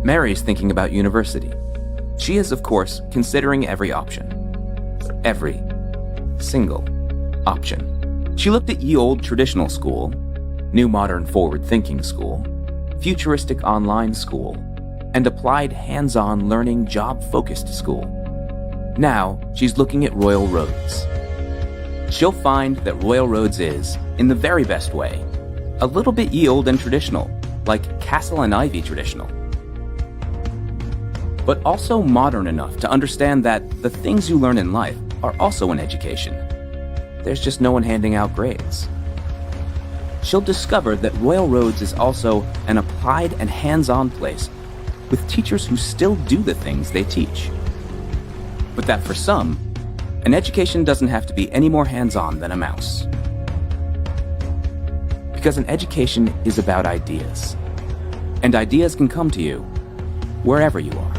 Mary's thinking about university. She is, of course, considering every option. Every single option. She looked at ye old traditional school, new modern forward-thinking school, futuristic online school, and applied hands-on learning job-focused school. Now, she's looking at Royal Roads. She'll find that Royal Roads is, in the very best way, a little bit ye old and traditional, like Castle and Ivy traditional. But also modern enough to understand that the things you learn in life are also in education. There's just no one handing out grades. She'll discover that Royal Roads is also an applied and hands-on place with teachers who still do the things they teach. But that for some, an education doesn't have to be any more hands-on than a mouse. Because an education is about ideas. And ideas can come to you wherever you are.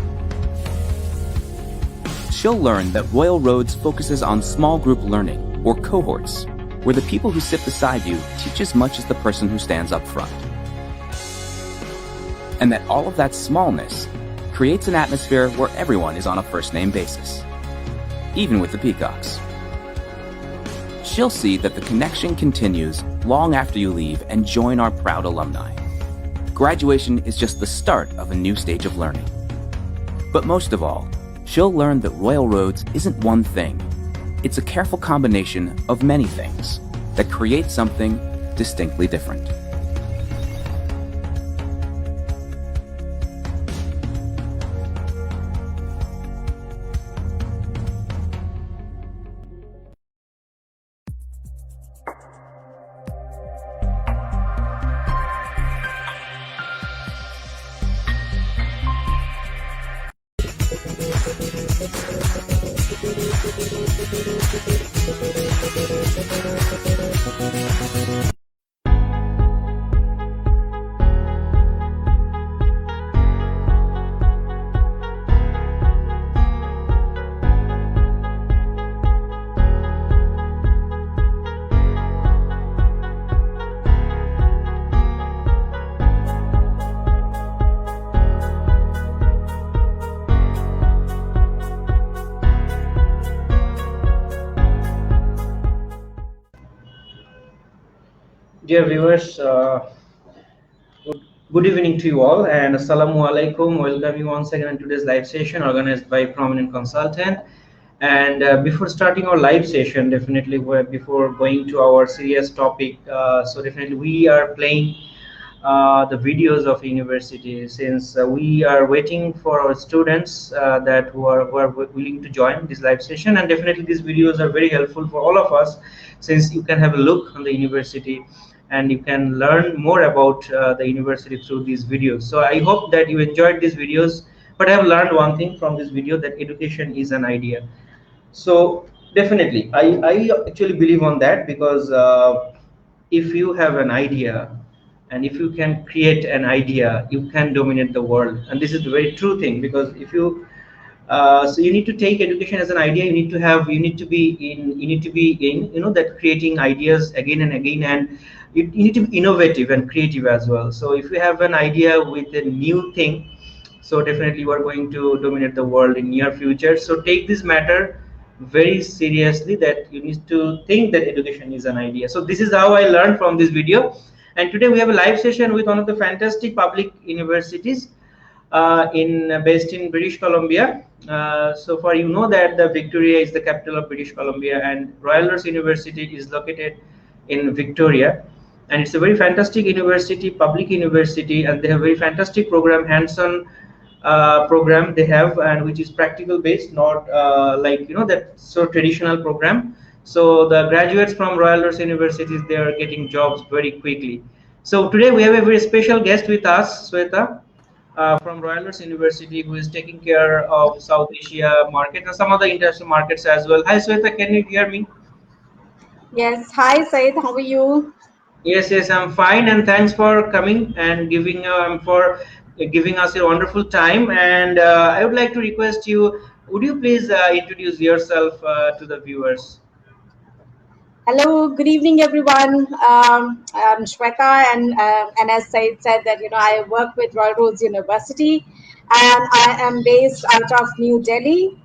She'll learn that Royal Roads focuses on small group learning, or cohorts, where the people who sit beside you teach as much as the person who stands up front. And that all of that smallness creates an atmosphere where everyone is on a first-name basis, even with the peacocks. She'll see that the connection continues long after you leave and join our proud alumni. Graduation is just the start of a new stage of learning. But most of all, she'll learn that Royal Roads isn't one thing. It's a careful combination of many things that create something distinctly different. Dear viewers, good evening to you all, and assalamu alaikum. Welcome you once again in today's live session organized by Prominent Consultant. And before starting our live session, definitely before going to our serious topic, so definitely we are playing the videos of university, since we are waiting for our students that who are willing to join this live session. And definitely these videos are very helpful for all of us, since you can have a look on the university and you can learn more about the university through these videos. So I hope that you enjoyed these videos, but I have learned one thing from this video, that education is an idea. So definitely I actually believe on that, because if you have an idea and if you can create an idea, you can dominate the world. And this is a very true thing, because if you so you need to take education as an idea. You need to be in that creating ideas again and again, and you need to be innovative and creative as well. So if you have an idea with a new thing, so definitely you are going to dominate the world in near future. So take this matter very seriously, that you need to think that education is an idea. So this is how I learned from this video. And today we have a live session with one of the fantastic public universities based in British Columbia. So far you know that the Victoria is the capital of British Columbia, and Royal University is located in Victoria. And it's a very fantastic university, public university, and they have a very fantastic program, hands-on program they have, and which is practical based, not like that so traditional program. So the graduates from Royal Universities, they are getting jobs very quickly. So today we have a very special guest with us, Shweta, from Royal University, who is taking care of South Asia market and some other international markets as well. Hi Shweta, can you hear me? Yes. Hi Said, how are you? Yes, I'm fine, and thanks for coming and giving us a wonderful time. And I would like to request you, would you please introduce yourself to the viewers? Hello, good evening, everyone. I'm Shweta, and as Said said that I work with Royal Roads University, and I am based out of New Delhi.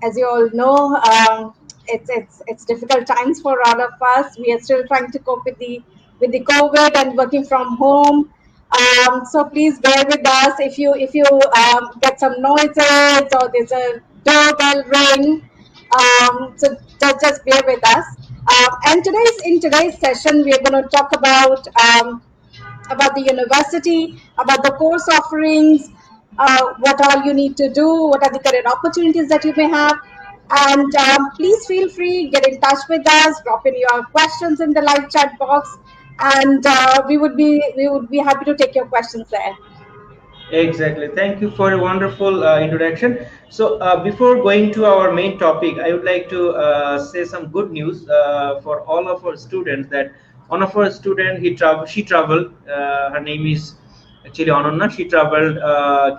As you all know, it's difficult times for all of us. We are still trying to cope with the COVID and working from home. So please bear with us if you get some noises or there's a doorbell ring. So just bear with us. And in today's session, we are going to talk about the university, about the course offerings, what all you need to do, what are the career opportunities that you may have. And please feel free, get in touch with us, drop in your questions in the live chat box, and we would be happy to take your questions there. Exactly. Thank you for a wonderful introduction. So, before going to our main topic, I would like to say some good news for all of our students. That one of our student she traveled. Her name is actually Anonna. She traveled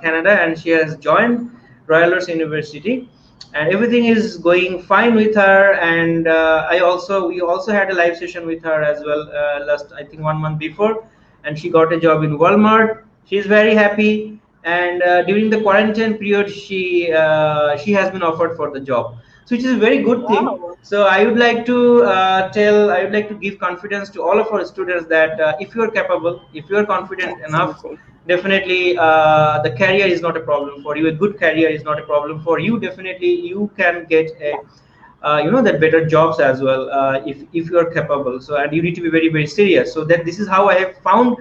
Canada and she has joined Royal University, and everything is going fine with her. And we also had a live session with her as well last, I think, 1 month before, and she got a job in Walmart. She's very happy, and during the quarantine period she has been offered for the job, so which is a very good thing. Wow. So I would like to give confidence to all of our students that if you are capable, if you are confident enough, Absolutely. definitely the career is not a problem for you. A good career is not a problem for you. Definitely you can get a Yeah. that better jobs as well, if you are capable. So, and you need to be very serious. So that this is how I have found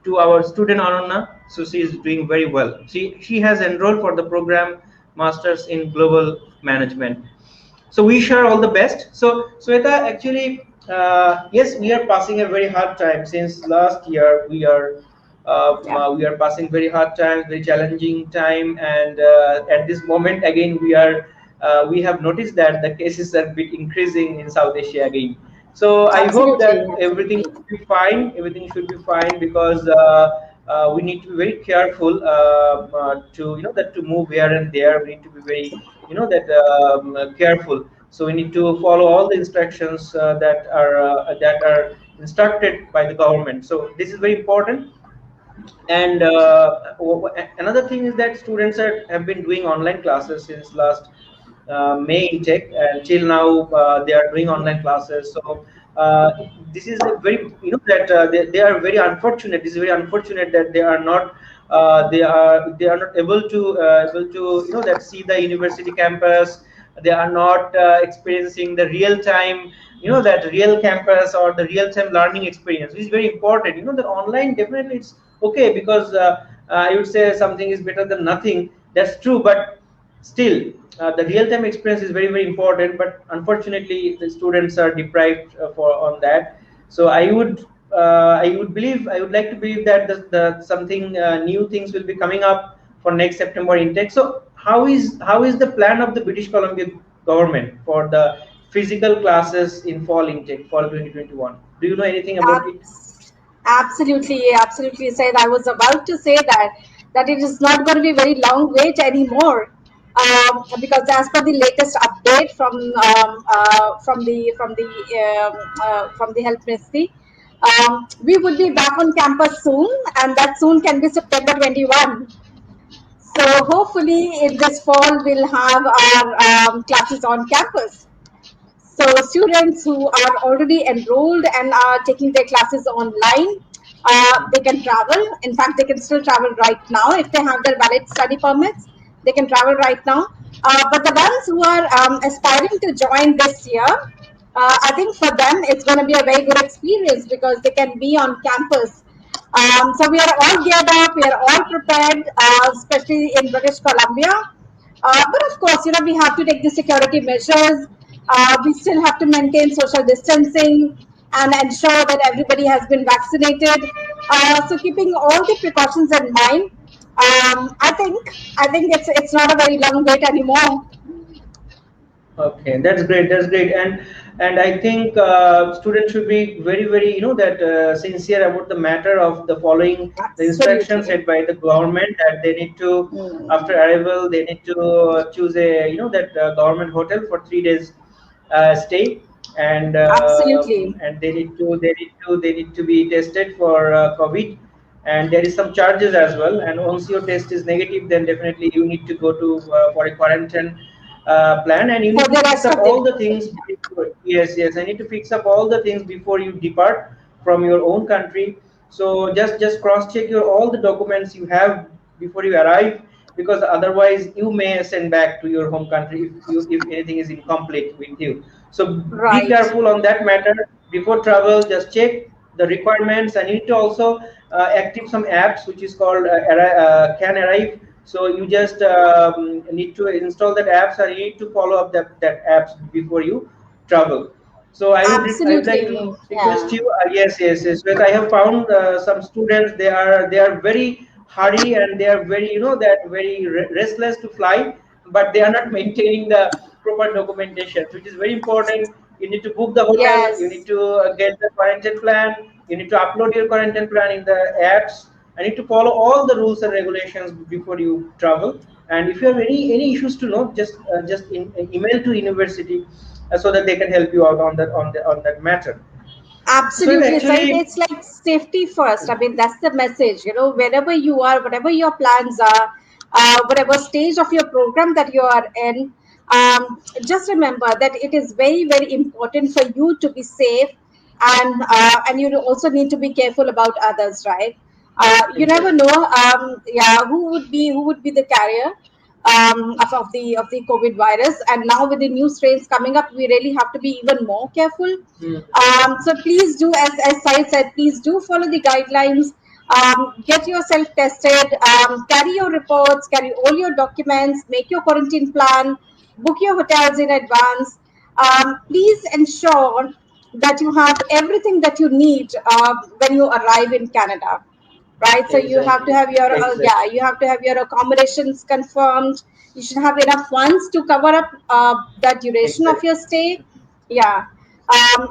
to our student Anonna. So she is doing very well. She has enrolled for the program Masters in Global Management. So we share all the best. So Shweta, actually, yes, we are passing a very hard time since last year. Yeah. We are passing very hard time, very challenging time, and at this moment again we have noticed that the cases are a bit increasing in South Asia again. So I hope Absolutely. that everything Absolutely. should be fine. Everything should be fine because we need to be very careful to that to move here and there. We need to be very that careful. So we need to follow all the instructions that are instructed by the government. So this is very important. And another thing is that students have been doing online classes since last May intake, and till now they are doing online classes. So this is a very that they are very unfortunate. This is very unfortunate that they are not able to that see the university campus. They are not experiencing the real time that real campus or the real time learning experience, which is very important. The online definitely it's okay because I would say something is better than nothing. That's true, but still the real time experience is very important. But unfortunately the students are deprived for on that. So I would like to believe that the something new things will be coming up for next September intake. So how is the plan of the British Columbia government for the physical classes in fall intake, fall 2021? Do you know anything about it? Absolutely, absolutely. Said I was about to say that it is not going to be very long wait anymore, because as per the latest update from the health ministry, we would be back on campus soon, and that soon can be September 21. So hopefully, in this fall, we'll have our classes on campus. So students who are already enrolled and are taking their classes online, they can travel. In fact, they can still travel right now if they have their valid study permits. They can travel right now. But the ones who are aspiring to join this year, I think for them it's going to be a very good experience because they can be on campus. So we are all geared up. We are all prepared, especially in British Columbia. But of course, we have to take the security measures. We still have to maintain social distancing and ensure that everybody has been vaccinated. So keeping all the precautions in mind, I think it's not a very long wait anymore. Okay, that's great. That's great, and I think students should be very that sincere about the matter of the following the instructions Absolutely. set by the government, that they need to, Hmm. after arrival, they need to choose a that government hotel for 3 days stay, Absolutely. and they need to be tested for COVID. and there is some charges as well. And once your test is negative, then definitely you need to go to for a quarantine plan, and you For need to the fix rest up of the all the day. things before, yes, I need to fix up all the things before you depart from your own country. So just cross check your all the documents you have before you arrive, because otherwise you may send back to your home country if anything is incomplete with you. So be Right. careful on that matter. Before travel, just check the requirements. I need to also active some apps which is called Can Arrive. So you just need to install that apps, and you need to follow up that apps before you travel. So I would like Absolutely. to request Yeah. you. Yes. But I have found some students, they are very hurry, and they are very, that very restless to fly, but they are not maintaining the proper documentation, which is very important. You need to book the hotel. You need Yes. to get the quarantine plan. You need to upload your quarantine plan in the apps. I need to follow all the rules and regulations before you travel. And if you have any issues to know, just email to university, so that they can help you out on that matter. So it Absolutely right. actually. It's like safety first. I mean, that's the message. Wherever you are, whatever your plans are, whatever stage of your program that you are in, just remember that it is very, very important for you to be safe, and you also need to be careful about others, right? You never Exactly. know. Yeah, who would be the carrier of the COVID virus, and now with the new strains coming up, we really have to be even more careful. Hmm. So please do, as Sai said, please do follow the guidelines. Get yourself tested. Carry your reports. Carry all your documents. Make your quarantine plan. Book your hotels in advance. Please ensure that you have everything that you need when you arrive in Canada, right? So you have to Exactly. have your Exactly. you have to have your accommodations confirmed. You should have enough funds to cover up the duration of Exactly. your stay. Yeah.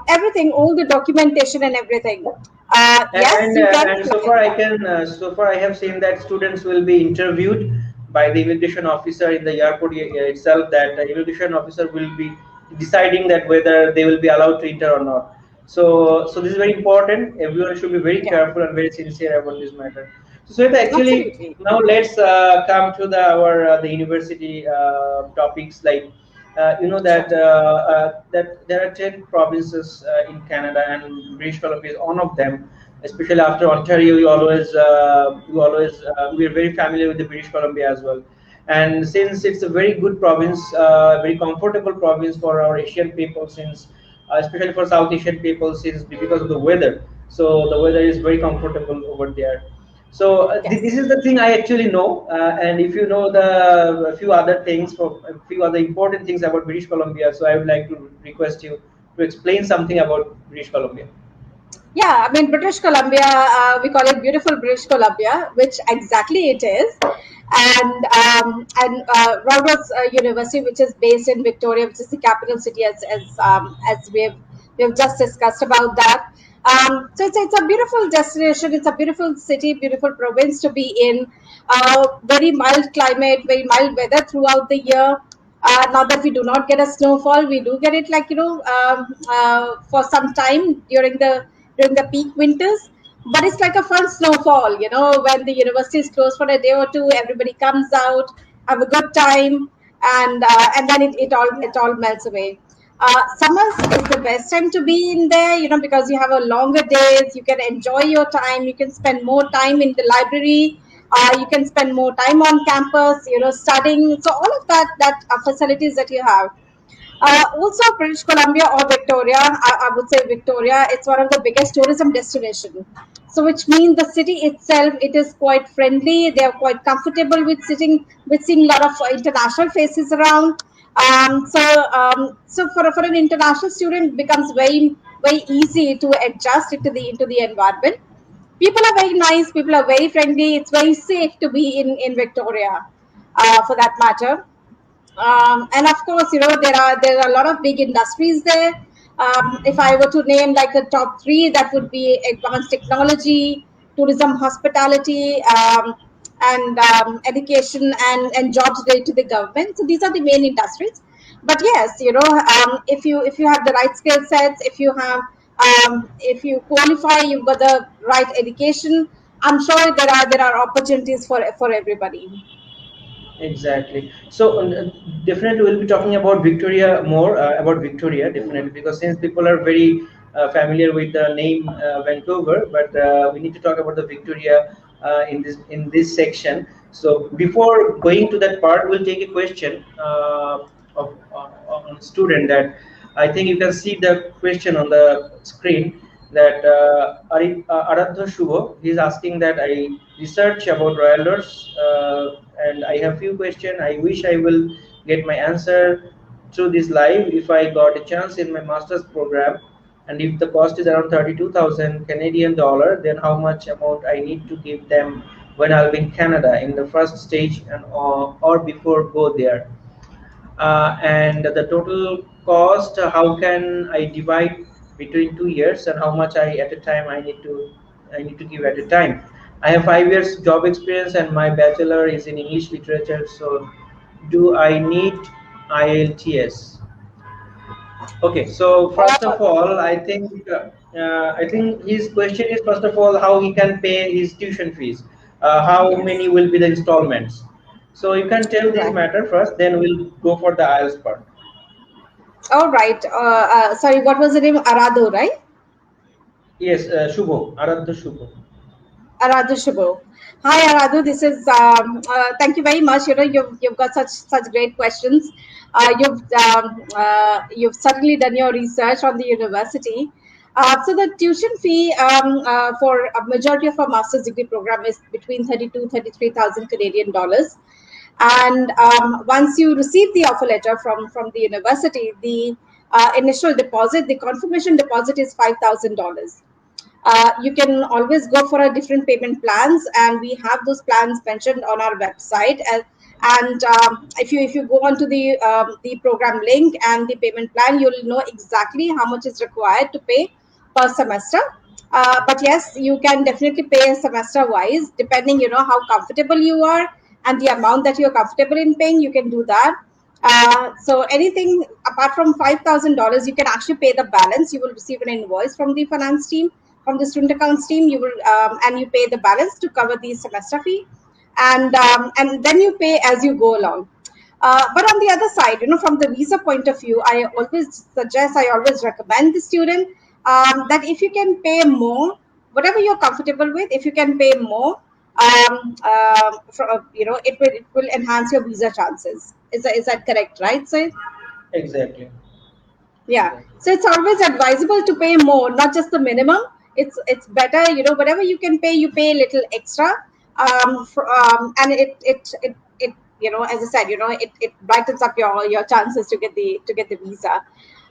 Everything, all the documentation and everything. Yes, And you can and so fly. far Yeah. so far I have seen that students will be interviewed by the immigration officer in the airport itself. That the immigration officer will be deciding that whether they will be allowed to enter or not. So this is very important. Everyone should be very Yeah. careful and very sincere about this matter. So it actually, Absolutely. now let's come to the university topics, like you know Sure. that there are 10 provinces in Canada, and British Columbia is one of them. Especially after Ontario, we are very familiar with the British Columbia as well. And since it's a very good province, very comfortable province for our Asian people, since especially for South Asian people, since because of the weather. So the weather is very comfortable over there. So this Yes. is the thing I actually know, and if you know the a few other things, for a few other important things about British Columbia, so I would like to request you to explain something about British Columbia. Yeah, I mean, British Columbia, we call it beautiful British Columbia, which exactly it is. And Roberts University, which is based in Victoria, which is the capital city, as we've just discussed about that. So it's a beautiful destination. It's a beautiful city, beautiful province to be in. Very mild climate, very mild weather throughout the year. Now that we do not get a snowfall, we do get it, like, for some time during the peak winters. But it's like a fun snowfall, when the university is closed for a day or two, everybody comes out, have a good time, and then it all melts away. Summers is the best time to be in there, because you have a longer days, you can enjoy your time, you can spend more time in the library, you can spend more time on campus, studying. So all of that facilities that you have. Also, British Columbia or Victoria, I would say Victoria, it's one of the biggest tourism destination. So, which means the city itself, it is quite friendly. They are quite comfortable with seeing a lot of international faces around. So for an international student, it becomes very very easy to adjust into the environment. People are very nice. People are very friendly. It's very safe to be in Victoria, for that matter. And of course, there are a lot of big industries there. If I were to name like the top three, that would be advanced technology, tourism, hospitality, and education, and jobs related to the government. So these are the main industries. But yes, if you have the right skill sets, if you qualify, you've got the right education, I'm sure there are opportunities for everybody. Exactly. So definitely we'll be talking about Victoria more about Victoria definitely, because since people are very familiar with the name Vancouver, but we need to talk about the Victoria in this section. So before going to that part, we'll take a question on student that I think you can see the question on the screen, that Aradha Shubho, he's asking that I research about royalers and I have few questions. I wish I will get my answer through this live if I got a chance in my master's program, and if the cost is around 32,000 Canadian dollar, then how much amount I need to give them when I'll be in Canada in the first stage and or before go there. And the total cost, how can I divide between 2 years, and how much at a time I need to give at a time. I have 5 years job experience and my bachelor is in English literature, so do I need IELTS? Okay, so first of all, I think his question is, first of all, how he can pay his tuition fees, how Yes. many will be the installments. So you can tell this Right. matter first, then we'll go for the IELTS part. All right. Sorry, what was the name? Arado, right? Yes, Shubho, Aradha Shubho. Aradu Shubho. Hi Aradu, this is thank you very much. You've got such great questions. You've certainly done your research on the university. So the tuition fee for a majority of our master's degree program is between 33,000 Canadian dollars. And once you receive the offer letter from the university, the initial deposit, the confirmation deposit is $5,000. You can always go for a different payment plans, and we have those plans mentioned on our website. And if you go onto the program link and the payment plan, you'll know exactly how much is required to pay per semester. But yes, you can definitely pay semester wise, depending how comfortable you are and the amount that you're comfortable in paying. You can do that. So anything apart from $5,000, you can actually pay the balance. You will receive an invoice from the finance team, from the student accounts team. You will and you pay the balance to cover the semester fee, and then you pay as you go along. But on the other side, from the visa point of view, I always recommend the student that if you can pay more, whatever you're comfortable with, if you can pay more, it will enhance your visa chances. Is that correct, right? So Exactly, yeah, exactly, so it's always advisable to pay more, not just the minimum. It's better, whatever you can pay, you pay a little extra. And as I said, it brightens up your chances to get the visa.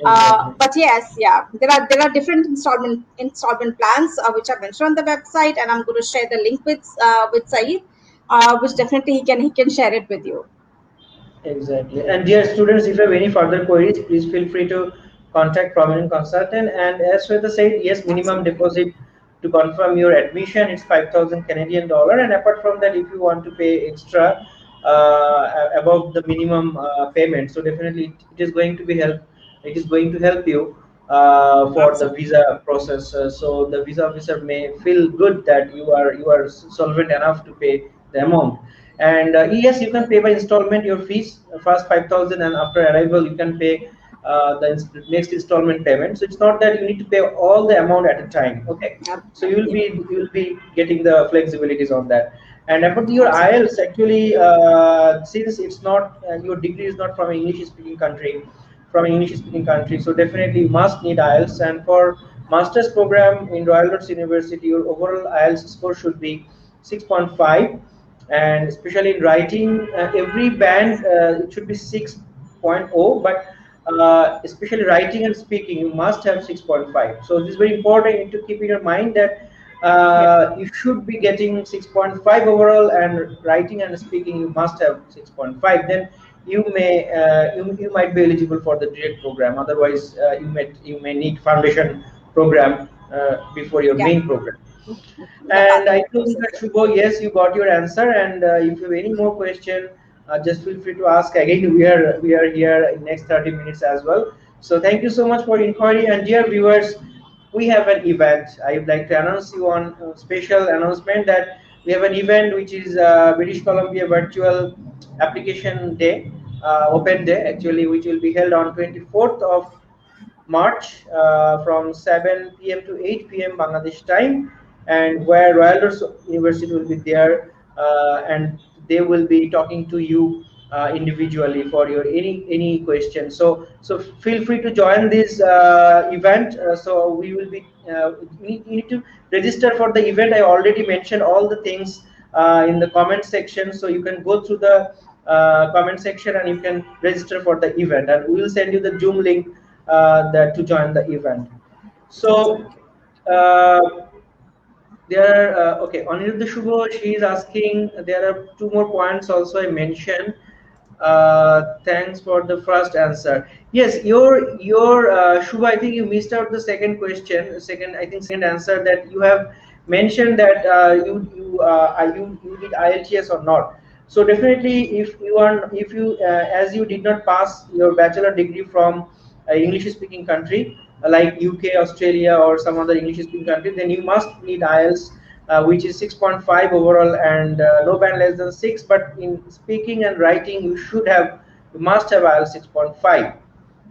exactly. But yes, yeah, there are different installment plans which are mentioned on the website, and I'm going to share the link with Saeed, which definitely he can share it with you. Exactly. And dear students, if you have any further queries, please feel free to contact prominent consultant. And as Shweta said, yes, minimum Absolutely. deposit to confirm your admission is 5,000 Canadian dollar. And apart from that, if you want to pay extra above the minimum payment, so definitely it is going to be help. It is going to help you for the Absolutely. visa process. So the visa officer may feel good that you are solvent enough to pay the amount. And yes, you can pay by installment your fees, first 5,000, and after arrival you can pay next installment payment. So it's not that you need to pay all the amount at a time. Okay, so you'll Yeah, be you'll be getting the flexibilities on that. And about your absolutely. IELTS, actually, since it's not your degree is not from an English speaking country, so definitely you must need IELTS. And for master's program in Royal Roads University, your overall IELTS score should be 6.5, and especially in writing, every band it should be 6.0, but especially writing and speaking you must have 6.5. So this is very important. You need to keep in your mind that Yes, you should be getting 6.5 overall, and writing and speaking you must have 6.5. Then you might be eligible for the direct program. Otherwise you may need foundation program before your yeah, main program. the And I pathway think process. that Shubho, yes, you got your answer. And if you have any more question, just feel free to ask. Again, we are here in next 30 minutes as well. So thank you so much for inquiry. And dear viewers, we have an event. I would like to announce you on a special announcement that we have an event which is British Columbia Virtual Application Day, Open Day actually, which will be held on 24th of March from 7 p.m. to 8 p.m. Bangladesh time, and where Royal University will be there, and they will be talking to you individually for your any question. So feel free to join this event. So we will be you need to register for the event. I already mentioned all the things in the comment section, so you can go through the comment section and you can register for the event, and we will send you the Zoom link that to join the event. So there are okay, Aniruddha Shubho, she is asking, there are two more points also I mentioned. Thanks for the first answer. Yes, your Shubha, I think you missed out the second question, second answer, that you have mentioned that you did IELTS or not. So definitely, if you as you did not pass your bachelor degree from English speaking country like UK, Australia, or some other English speaking country, then you must need IELTS, which is 6.5 overall, and no band less than 6. But in speaking and writing, you must have IELTS 6.5.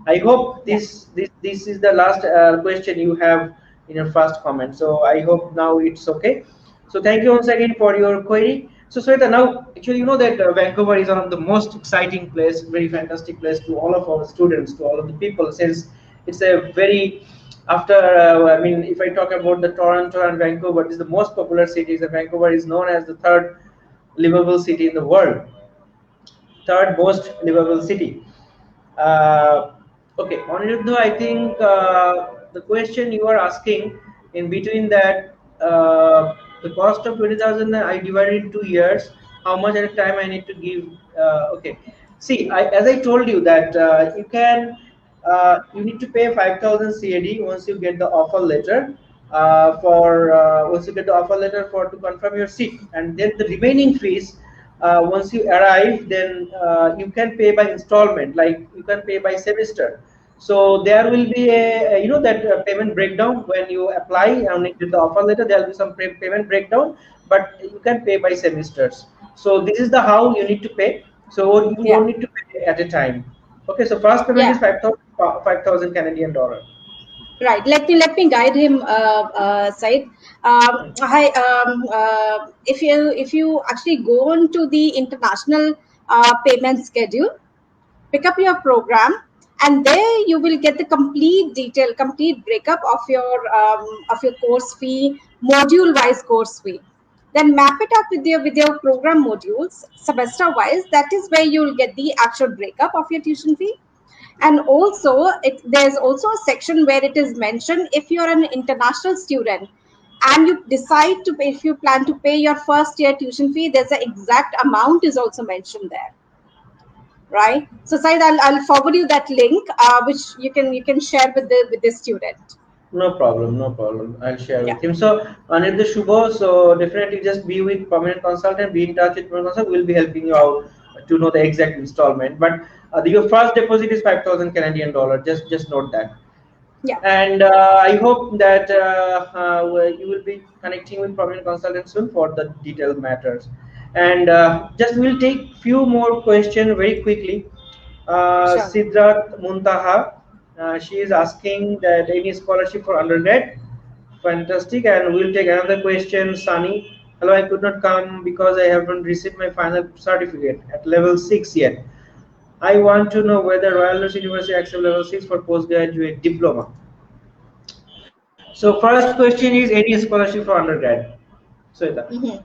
I hope this is the last question you have in your first comment. So I hope now it's okay. So thank you once again for your query. So Shweta, now actually you know that Vancouver is one of the most exciting place, very fantastic place to all of our students, to all of the people, since it's a very after I mean, if I talk about the Toronto and Vancouver, this is the most popular cities, and Vancouver is known as the third livable city in the world, third most livable city. Uh, okay, Aniruddha, I think the question you are asking in between that the cost of 20,000 I divided in 2 years. How much at a time I need to give? Okay, see, as I told you that you need to pay 5,000 CAD once you get the offer letter. For once you get the offer letter for to confirm your seat, and then the remaining fees once you arrive, then you can pay by installment, like you can pay by semester. So there will be a that payment breakdown when you apply and get the offer letter. There will be some payment breakdown, but you can pay by semesters. So this is the how you need to pay. So you don't need to pay at a time. Okay, so first payment is 5,000 Canadian dollar. Right. Let me guide him, Said. Hi. If you actually go on to the international payment schedule, pick up your program, and there you will get the complete breakup of your course fee, module wise course fee. Then map it up with your program modules semester wise. That is where you will get the actual breakup of your tuition fee. And also there's also a section where it is mentioned, if you're an international student and you decide to pay, if you plan to pay your first year tuition fee, there's an exact amount is also mentioned there, right? So Said, I'll forward you that link, which you can share with the student. No problem, no problem. I'll share Yeah. with him. So, Aniruddha Shubho, so definitely just be with permanent consultant, be in touch with permanent consultant. We'll be helping you out to know the exact installment. But your first deposit is 5,000 Canadian dollar. Just note that. Yeah. And I hope that you will be connecting with permanent consultant soon for the detailed matters. And just we'll take few more questions very quickly. Sure. Siddharth Muntaha, she is asking that any scholarship for undergrad. Fantastic. And we'll take another question. Sunny, hello, I could not come because I haven't received my final certificate at level 6 yet. I want to know whether Royal University accepts level 6 for postgraduate diploma. So first question is, any scholarship for undergrad? Shweta.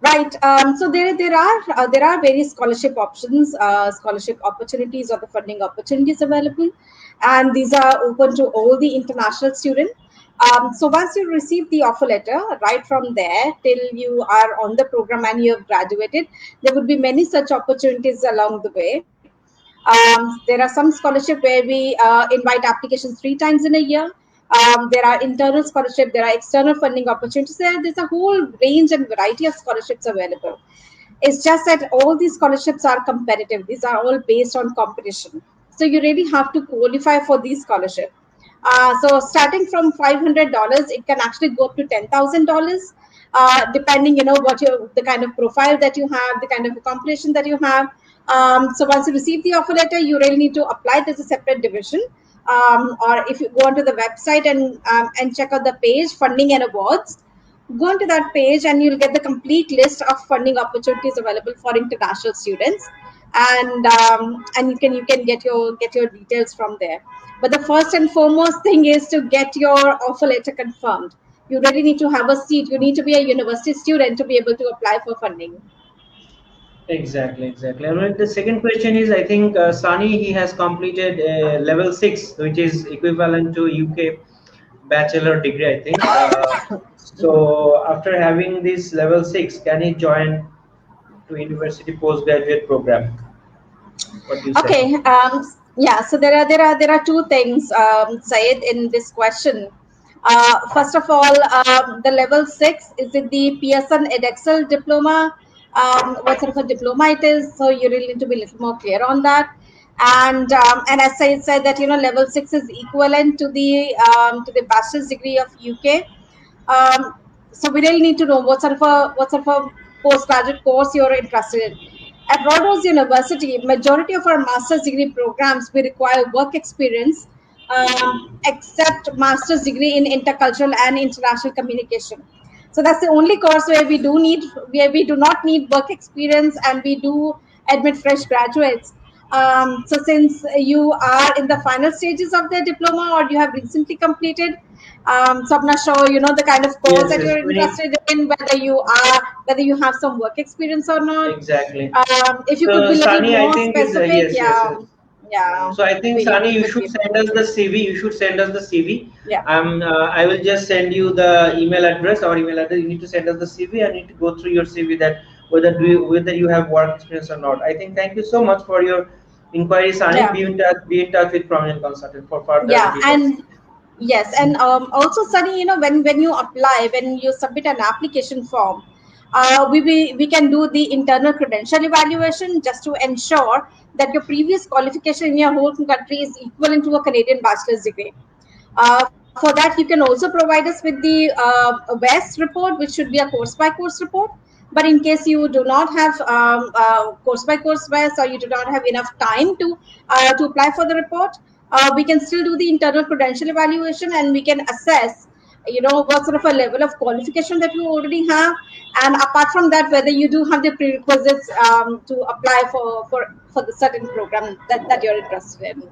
Right. So there are various scholarship options, scholarship opportunities, or the funding opportunities available, and these are open to all the international students. So once you receive the offer letter, right from there till you are on the program and you have graduated, there would be many such opportunities along the way. There are some scholarship where we invite applications 3 times in a year. There are internal scholarship, there are external funding opportunities. There's a whole range and variety of scholarships available. It's just that all these scholarships are competitive. These are all based on competition. So you really have to qualify for these scholarships. So starting from $500, it can actually go up to $10,000, depending, what the kind of profile that you have, the kind of accomplishment that you have. So once you receive the offer letter, you really need to apply it as a separate division. Or if you go onto the website and check out the page, funding and awards, go into that page and you'll get the complete list of funding opportunities available for international students, and you can get your details from there. But the first and foremost thing is to get your offer letter confirmed. You really need to have a seat. You need to be a university student to be able to apply for funding. Exactly, exactly. And the second question is, I think Sani, he has completed level 6, which is equivalent to UK bachelor degree, I think. So after having this level 6, can he join to university postgraduate program? What do you say? Okay. Yeah. So there are two things, Syed, in this question. First of all, the level 6, is it the Pearson Edexcel diploma? What sort of a diploma it is? So you really need to be a little more clear on that. And as I said, that level 6 is equivalent to the bachelor's degree of UK. Um, so we really need to know what sort of a postgraduate course you're interested in. At Rhodes University, majority of our master's degree programs we require work experience, except master's degree in intercultural and international communication. So that's the only course where we do not need work experience, and we do admit fresh graduates. So since you are in the final stages of the diploma or you have recently completed, so I'm not sure, the kind of course Yes, that yes. you're interested in, whether you have some work experience or not. Exactly. If you could So be a little Sani, I more think is specific, yes, yes, yeah, yes. yeah, So I think we Sani, you would should be send us the CV. You should send us the CV. yeah. I will just send you the email address. Our email address. You need to send us the CV. I need to go through your CV that whether you have work experience or not. I think thank you so much for your inquiry, Sani. Yeah. Be in touch with prominent consultant for further Yeah, details. and yes, and also, Sunny, when you apply, when you submit an application form, we can do the internal credential evaluation just to ensure that your previous qualification in your home country is equivalent to a Canadian bachelor's degree. For that, you can also provide us with the WEST report, which should be a course by course report. But in case you do not have course by course WEST, or you do not have enough time to apply for the report, we can still do the internal credential evaluation, and we can assess, what sort of a level of qualification that you already have, and apart from that, whether you do have the prerequisites to apply for the certain program that you're interested in.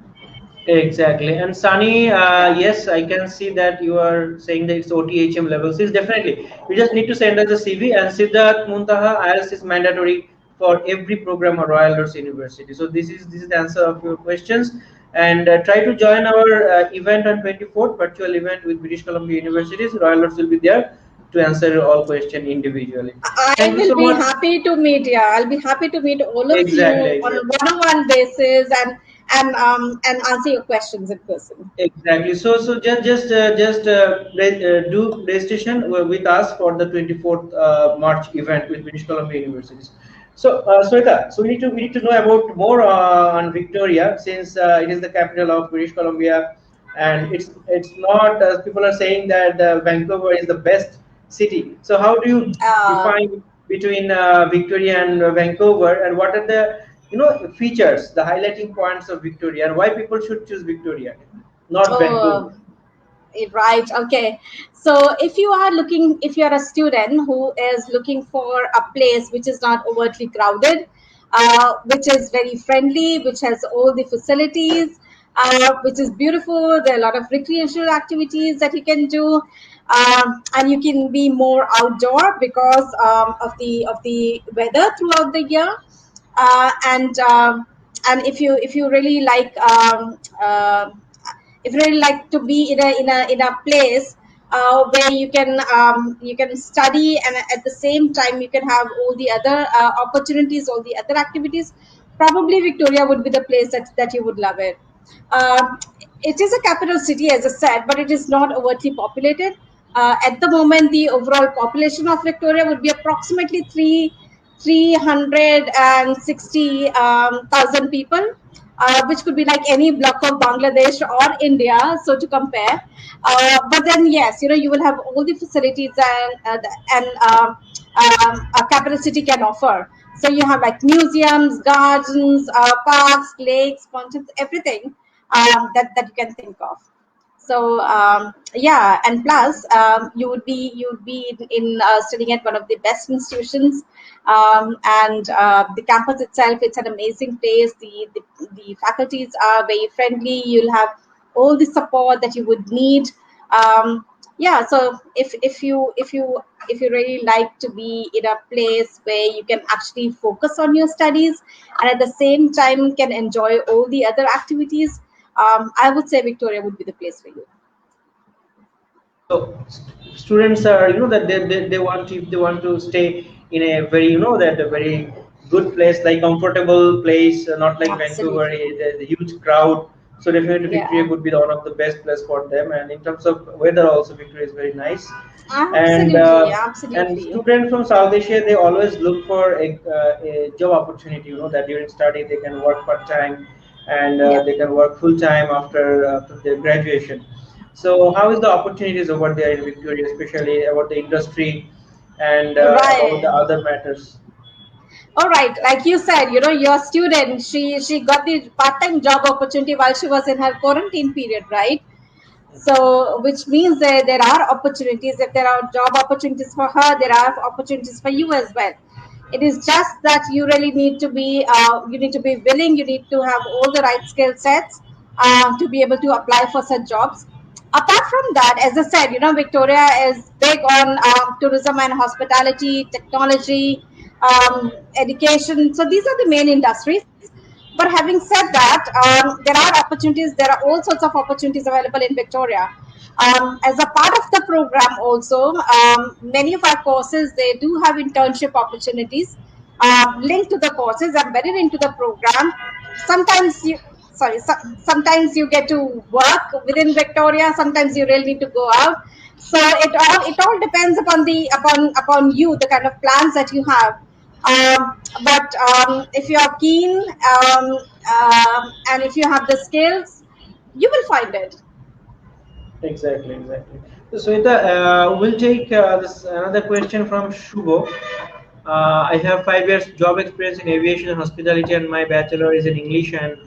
Exactly. And Sunny, Yeah. yes, I can see that you are saying that it's OTHM level 6. Definitely. You just need to send us a CV, and Siddharth Muntaha IELTS is mandatory for every program at Royal Lords University. So this is the answer of your questions. And try to join our event on 24th, virtual event with British Columbia Universities. Royal Lords will be there to answer all questions individually. I Thank you will so be much. happy to meet. Yeah, I'll be happy to meet all of you Exactly, on a exactly. one-on-one basis, and answer your questions in person. Exactly. So do registration with us for the 24th March event with British Columbia Universities. So Shweta, so we need to know about more on Victoria, since it is the capital of British Columbia, and it's not, people are saying that Vancouver is the best city. So how do you Uh, define between Victoria and Vancouver, and what are the features, the highlighting points of Victoria, and why people should choose Victoria, not Vancouver? oh, right. Okay. So if you're a student who is looking for a place which is not overtly crowded, which is very friendly, which has all the facilities, which is beautiful, there are a lot of recreational activities that you can do, and you can be more outdoor because of the weather throughout the year, and if you really like if you really like to be in a place where you can study, and at the same time you can have all the other opportunities, all the other activities, probably Victoria would be the place that you would love it. uh, it is a capital city, as I said, but it is not overtly populated. At the moment, the overall population of Victoria would be approximately 360,000 people. which could be like any block of Bangladesh or India, so to compare. But then yes, you will have all the facilities and a capital city can offer. So you have like museums, gardens, parks, lakes, fountains, everything that you can think of. So yeah, and plus you would be in studying at one of the best institutions, and the campus itself, it's an amazing place. The faculties are very friendly. You'll have all the support that you would need. Yeah, so if you really like to be in a place where you can actually focus on your studies and at the same time can enjoy all the other activities, I would say Victoria would be the place for you. So students are, that they want to, if they want to stay in a very, that a very good place, like comfortable place, not like Vancouver, Absolutely. the huge crowd. So definitely Victoria Yeah. could be one of the best place for them. And in terms of weather also, Victoria is very nice. And Absolutely. and Absolutely. students from South Asia, they always look for a job opportunity, that during study they can work part time, and Yeah. they can work full time after their graduation. So how is the opportunities over there in Victoria, especially about the industry and about the Right. other matters? All right. Like you said, your student, she got the part-time job opportunity while she was in her quarantine period, right? So, which means that there are opportunities. If there are job opportunities for her, there are opportunities for you as well. It is just that you really need to be willing. You need to have all the right skill sets to be able to apply for such jobs. Apart from that, as I said, Victoria is big on tourism and hospitality, technology, education. So these are the main industries. But having said that, there are opportunities. There are all sorts of opportunities available in Victoria. As a part of the program, also, many of our courses, they do have internship opportunities linked to the courses. I'm very linked to the program. Sometimes you, sorry, sometimes you get to work within Victoria. Sometimes you really need to go out. So it all depends upon you, the kind of plans that you have. But if you are keen, and if you have the skills, you will find it. Exactly, exactly. So Sweta, we'll take this another question from Shubho. I have 5 years job experience in aviation and hospitality, and my bachelor is in English, and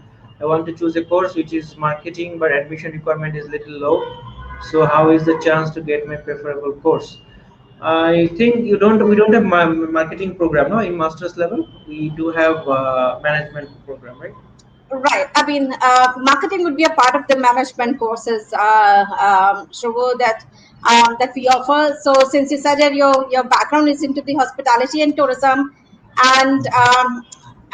I want to choose a course which is marketing, but admission requirement is little low. So how is the chance to get my preferable course? I think we don't have marketing program, no, in master's level. We do have management program, right? Right. I mean, marketing would be a part of the management courses, Shruvo, that we offer. So, since you said that your background is into the hospitality and tourism, and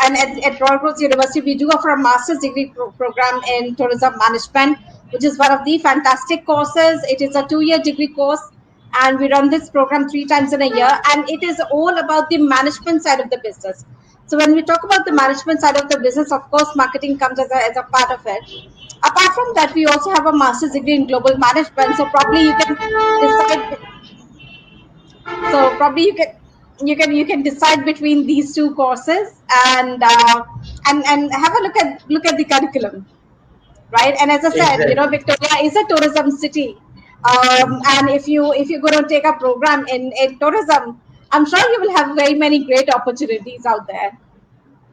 at Royal Coast University, we do offer a master's degree program in tourism management, which is one of the fantastic courses. It is a 2-year degree course, and we run this program 3 times in a year, and it is all about the management side of the business. So when we talk about the management side of the business, of course, marketing comes as a part of it. Apart from that, we also have a master's degree in global management. So probably you can decide. So probably you can decide between these two courses, and have a look at the curriculum, right? And as I said, Exactly. Victoria is a tourism city, and if you're going to take a program in tourism, I'm sure you will have very many great opportunities out there.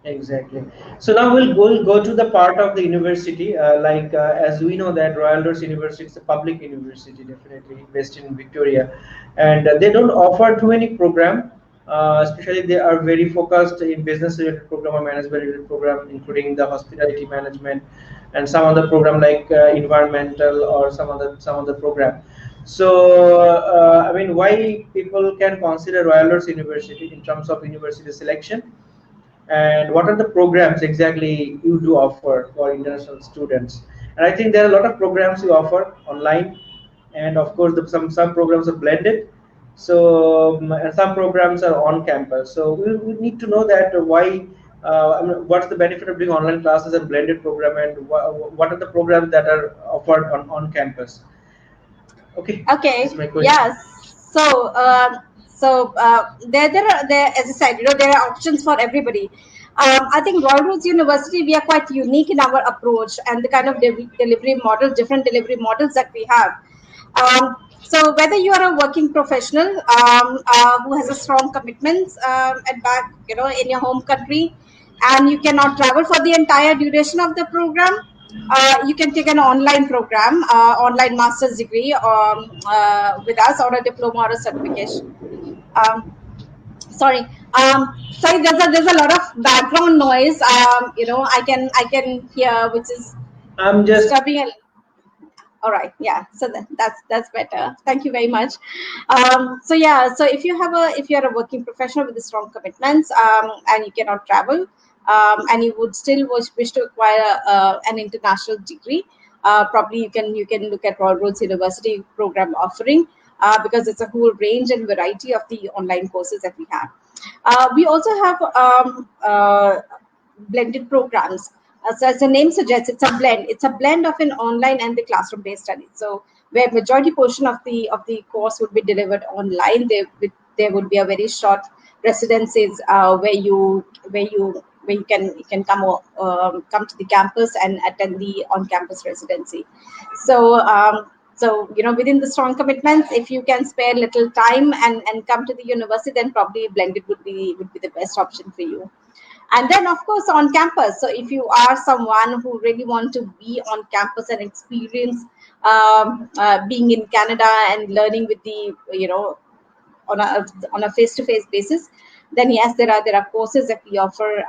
Exactly. So now we'll go to the part of the university. As we know that Royal Doors University is a public university, definitely based in Victoria, and they don't offer too many program. Especially they are very focused in business related program or management related program, including the hospitality management and some other program like environmental or some other program. So I mean, why people can consider Royal Doors University in terms of university selection? And what are the programs exactly you do offer for international students? And I think there are a lot of programs you offer online, and of course some programs are blended, so and some programs are on campus. So we need to know that why, I mean, what's the benefit of doing online classes and blended program, and what are the programs that are offered on campus? Okay, this Okay. is my question. Yes. So, there, as I said, there are options for everybody. I think Royal Roads University, we are quite unique in our approach and the kind of delivery model, different delivery models that we have. So whether you are a working professional who has a strong commitment at back, in your home country, and you cannot travel for the entire duration of the program, you can take an online program, online master's degree with us, or a diploma or a certification. Um, sorry sorry, there's a lot of background noise, I can hear, which is I'm just disturbing. All right, yeah, so that's better, thank you very much. So yeah, so if you're a working professional with strong commitments, and you cannot travel, and you would still wish to acquire an international degree, probably you can look at Royal Roads University program offering, because it's a whole range and variety of the online courses that we have. We also have blended programs. So as the name suggests, it's a blend. It's a blend of an online and the classroom-based study. So where majority portion of the course would be delivered online, there would be a very short residencies where you can come to the campus and attend the on-campus residency. So within the strong commitments, if you can spare little time and come to the university, then probably blended would be the best option for you. And then of course on campus, so if you are someone who really want to be on campus and experience being in Canada and learning with the on a face-to-face basis, then yes, there are courses that we offer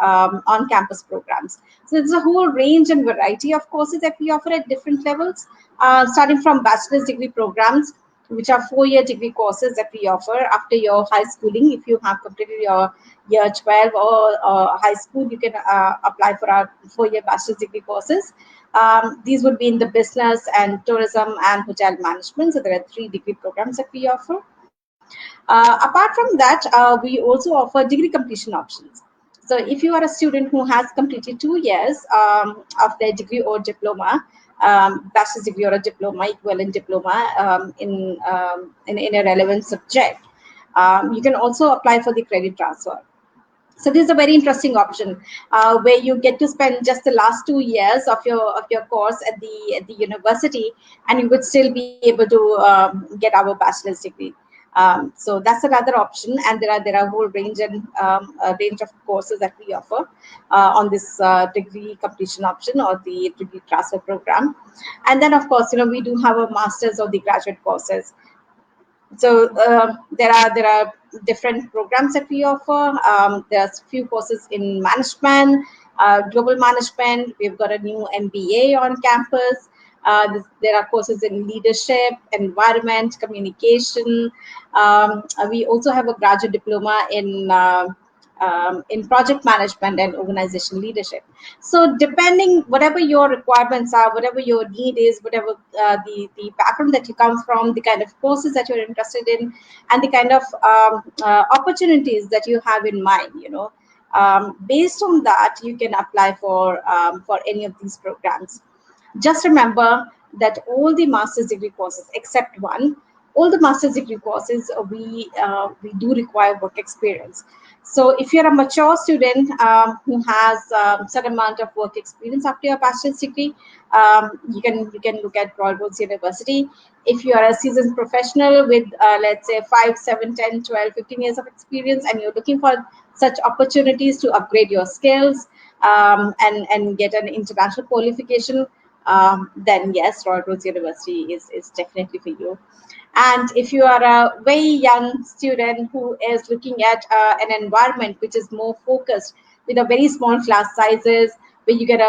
on campus programs. So there's a whole range and variety of courses that we offer at different levels, starting from bachelor's degree programs, which are 4-year degree courses that we offer after your high schooling. If you have completed your year 12 or high school, you can apply for our 4-year bachelor's degree courses. These would be in the business and tourism and hotel management. So there are 3 degree programs that we offer. Apart from that, we also offer degree completion options. So if you are a student who has completed 2 years of their degree or diploma, bachelor's degree or a diploma, equivalent diploma, in a relevant subject, you can also apply for the credit transfer. So this is a very interesting option, where you get to spend just the last 2 years of your course at the university, and you would still be able to get our bachelor's degree. So that's another option, and there are a whole range and a range of courses that we offer on this degree completion option or the degree transfer program. And then of course, we do have a master's or the graduate courses. So there are different programs that we offer. There's few courses in management, global management. We've got a new MBA on campus. There are courses in leadership, environment, communication. We also have a graduate diploma in project management and organization leadership. So depending, whatever your requirements are, whatever your need is, whatever the background that you come from, the kind of courses that you're interested in, and the kind of opportunities that you have in mind, based on that, you can apply for any of these programs. Just remember that all the master's degree courses, except one, all the master's degree courses, we do require work experience. So if you're a mature student who has certain amount of work experience after your bachelor's degree, you can look at Royal Roads University. If you are a seasoned professional with let's say 5, 7, 10, 12, 15 years of experience, and you're looking for such opportunities to upgrade your skills and get an international qualification, then yes, Royal Roads University is definitely for you. And if you are a very young student who is looking at an environment which is more focused, with a very small class sizes, where you get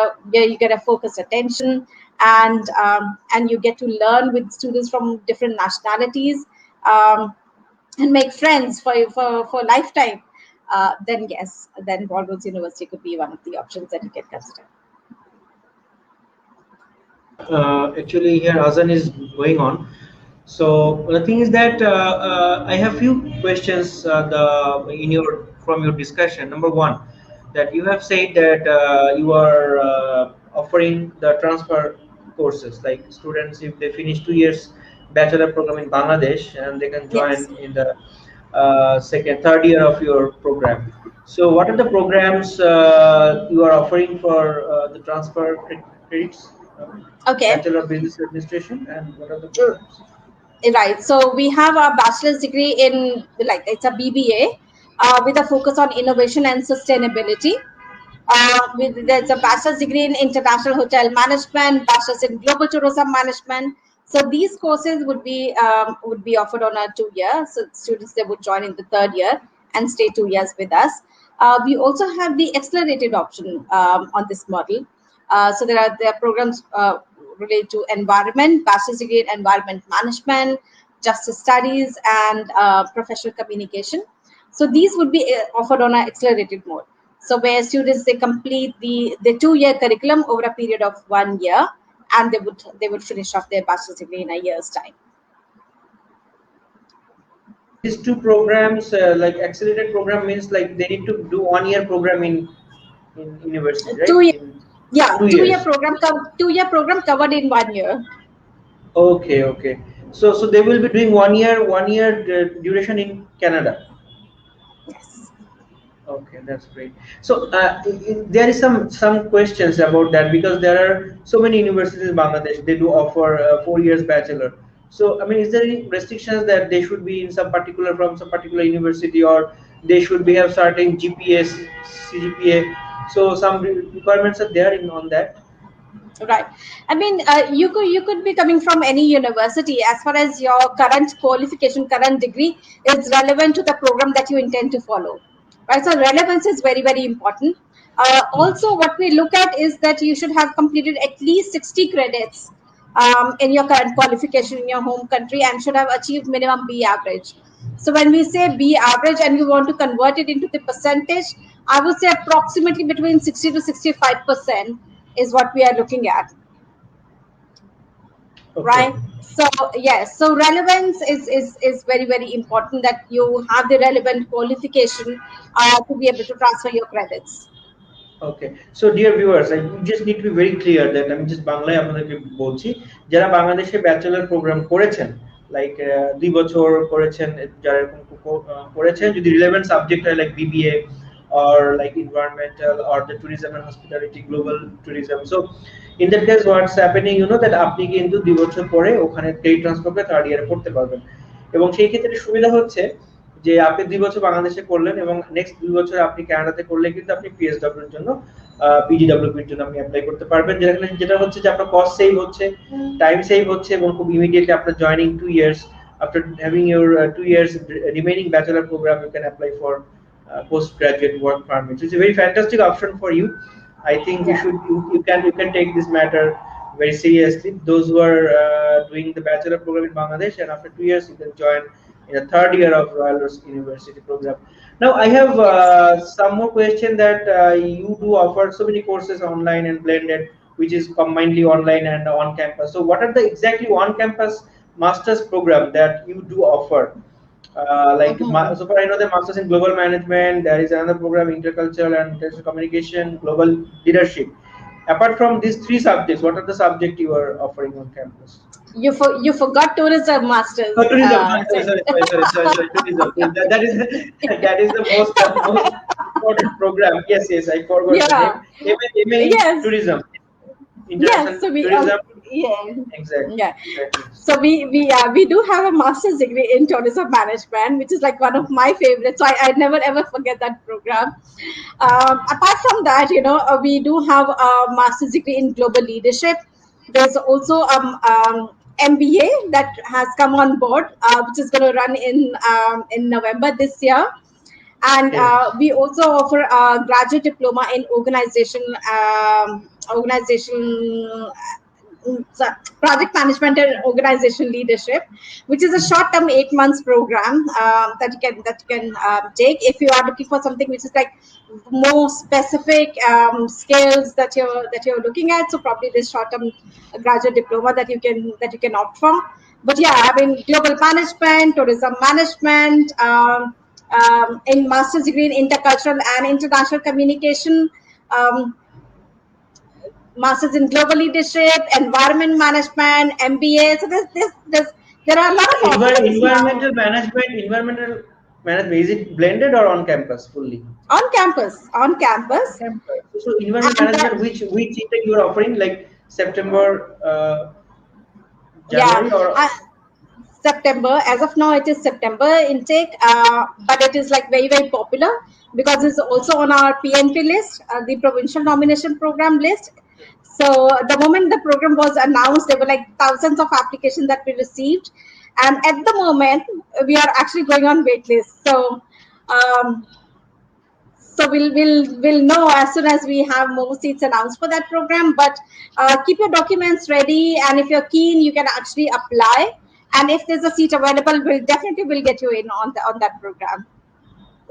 a focused attention, and you get to learn with students from different nationalities, and make friends for lifetime, then yes, then Royal Roads University could be one of the options that you can consider. actually here Azan is going on. So the thing is that I have few questions from your discussion. Number one, that you have said that you are offering the transfer courses, like students if they finish 2 years bachelor program in Bangladesh, and they can Yes. join in the third year of your program. So what are the programs you are offering for the transfer credits? Okay. Bachelor of Business Administration, and what are the programs? Right. So we have a bachelor's degree in, like, it's a BBA with a focus on innovation and sustainability. There's a bachelor's degree in international hotel management, bachelor's in global tourism management. So these courses would be offered on a 2 year. So students, they would join in the third year and stay 2 years with us. We also have the accelerated option on this model. So there are programs related to environment, bachelor's degree in environment management, justice studies, and professional communication. So these would be offered on an accelerated mode. So where students, they complete the 2 year curriculum over a period of 1 year, and they would finish off their bachelor's degree in a year's time. These two programs, like accelerated program, means like they need to do 1 year program in university, right? 2 year, In yeah, 2 years. 2 year program covered in 1 year. Okay, okay. So they will be doing 1 year duration in Canada. Yes. Okay, that's great. So there is some questions about that, because there are so many universities in Bangladesh. They do offer 4 years bachelor. So I mean, is there any restrictions that they should be in some particular from some particular university, or they should be have certain GPS, Cgpa? So some requirements are there in on that. Right. I mean, you could be coming from any university, as far as your current qualification, current degree is relevant to the program that you intend to follow. Right. So relevance is very, very important. Also, what we look at is that you should have completed at least 60 credits in your current qualification in your home country, and should have achieved minimum B average. So when we say B average and we want to convert it into the percentage, I would say approximately between 60 to 65% is what we are looking at. Okay. Right. So yes, so relevance is very, very important, that you have the relevant qualification to be able to transfer your credits. Okay, so dear viewers, you just need to be very clear that আমি just বাংলায় আপনাদেরকে বলছি, যারা বাংলাদেশে bachelor programme করেছেন, like 2 বছর করেছেন, যারা এরকম করেছেন, যদি রিলেভেন্ট সাবজেক্ট হয় like BBA or like environmental or the tourism and hospitality, global tourism. So in that case what's happening, you know, that আপনি কিন্তু 2 বছর পরে ওখানে ক্রেডিট ট্রান্সফার করে থার্ড ইয়ারে পড়তে পারবেন, এবং সেই ক্ষেত্রে সুবিধা হচ্ছে যে আপনি 2 বছর বাংলাদেশে করলেন এবং নেক্সট 2 বছর আপনি কানাডাতে করলে কিন্তু আপনি পিএসডব্লিউ এর জন্য পিজিডব্লিউ এর জন্য আপনি অ্যাপ্লাই করতে পারবেন, যেটা হচ্ছে যে আপনার কস্ট সেভ হচ্ছে, টাইম সেভ হচ্ছে, এবং খুব ইমিডিয়েটলি আপনার joining 2 years after having your 2 years remaining bachelor program, you can apply for postgraduate work permit. It's a very fantastic option for you. I think you can take this matter very seriously. Those who are doing the bachelor program in Bangladesh, and after 2 years you can join in the third year of Royal University program. Now I have some more question that you do offer so many courses online and blended, which is combinedly online and on campus. So what are the exactly on campus master's program that you do offer? So far I know the masters in global management. There is another program, intercultural and international communication, global leadership. Apart from these 3 subjects, what are the subjects you are offering on campus? You forgot tourism masters. Oh, tourism. Sorry. Tourism. That is the most important program. Yes, I forgot the name. MA in tourism. Yes, so tourism. Exactly. Yeah. So we do have a master's degree in tourism management, which is like one of my favorites. So I never ever forget that program. Apart from that, you know, we do have a master's degree in global leadership. There's also MBA that has come on board, which is going to run in November this year. And we also offer a graduate diploma in organization project management and organization leadership, which is a short-term 8 months program that you can take if you are looking for something which is like more specific skills that you're looking at. So probably this short-term graduate diploma that you can opt for. But yeah, I mean, global management, tourism management, in master's degree in intercultural and international communication, masters in global leadership, environment management, MBA. So there are a lot of environmental management. Environmental Management, is it blended or on campus fully? On campus, on On campus. campus. So environment And management, which intake you are offering, like September, yeah, January, or September. As of now, it is September intake, but it is like very popular because it's also on our PNP list, the provincial nomination program list. So the moment the program was announced, there were like thousands of applications that we received, and at the moment we are actually going on wait list. So um, we'll know as soon as we have more seats announced for that program. But keep your documents ready, and if you're keen, you can actually apply. And if there's a seat available, we'll definitely will get you in on that program.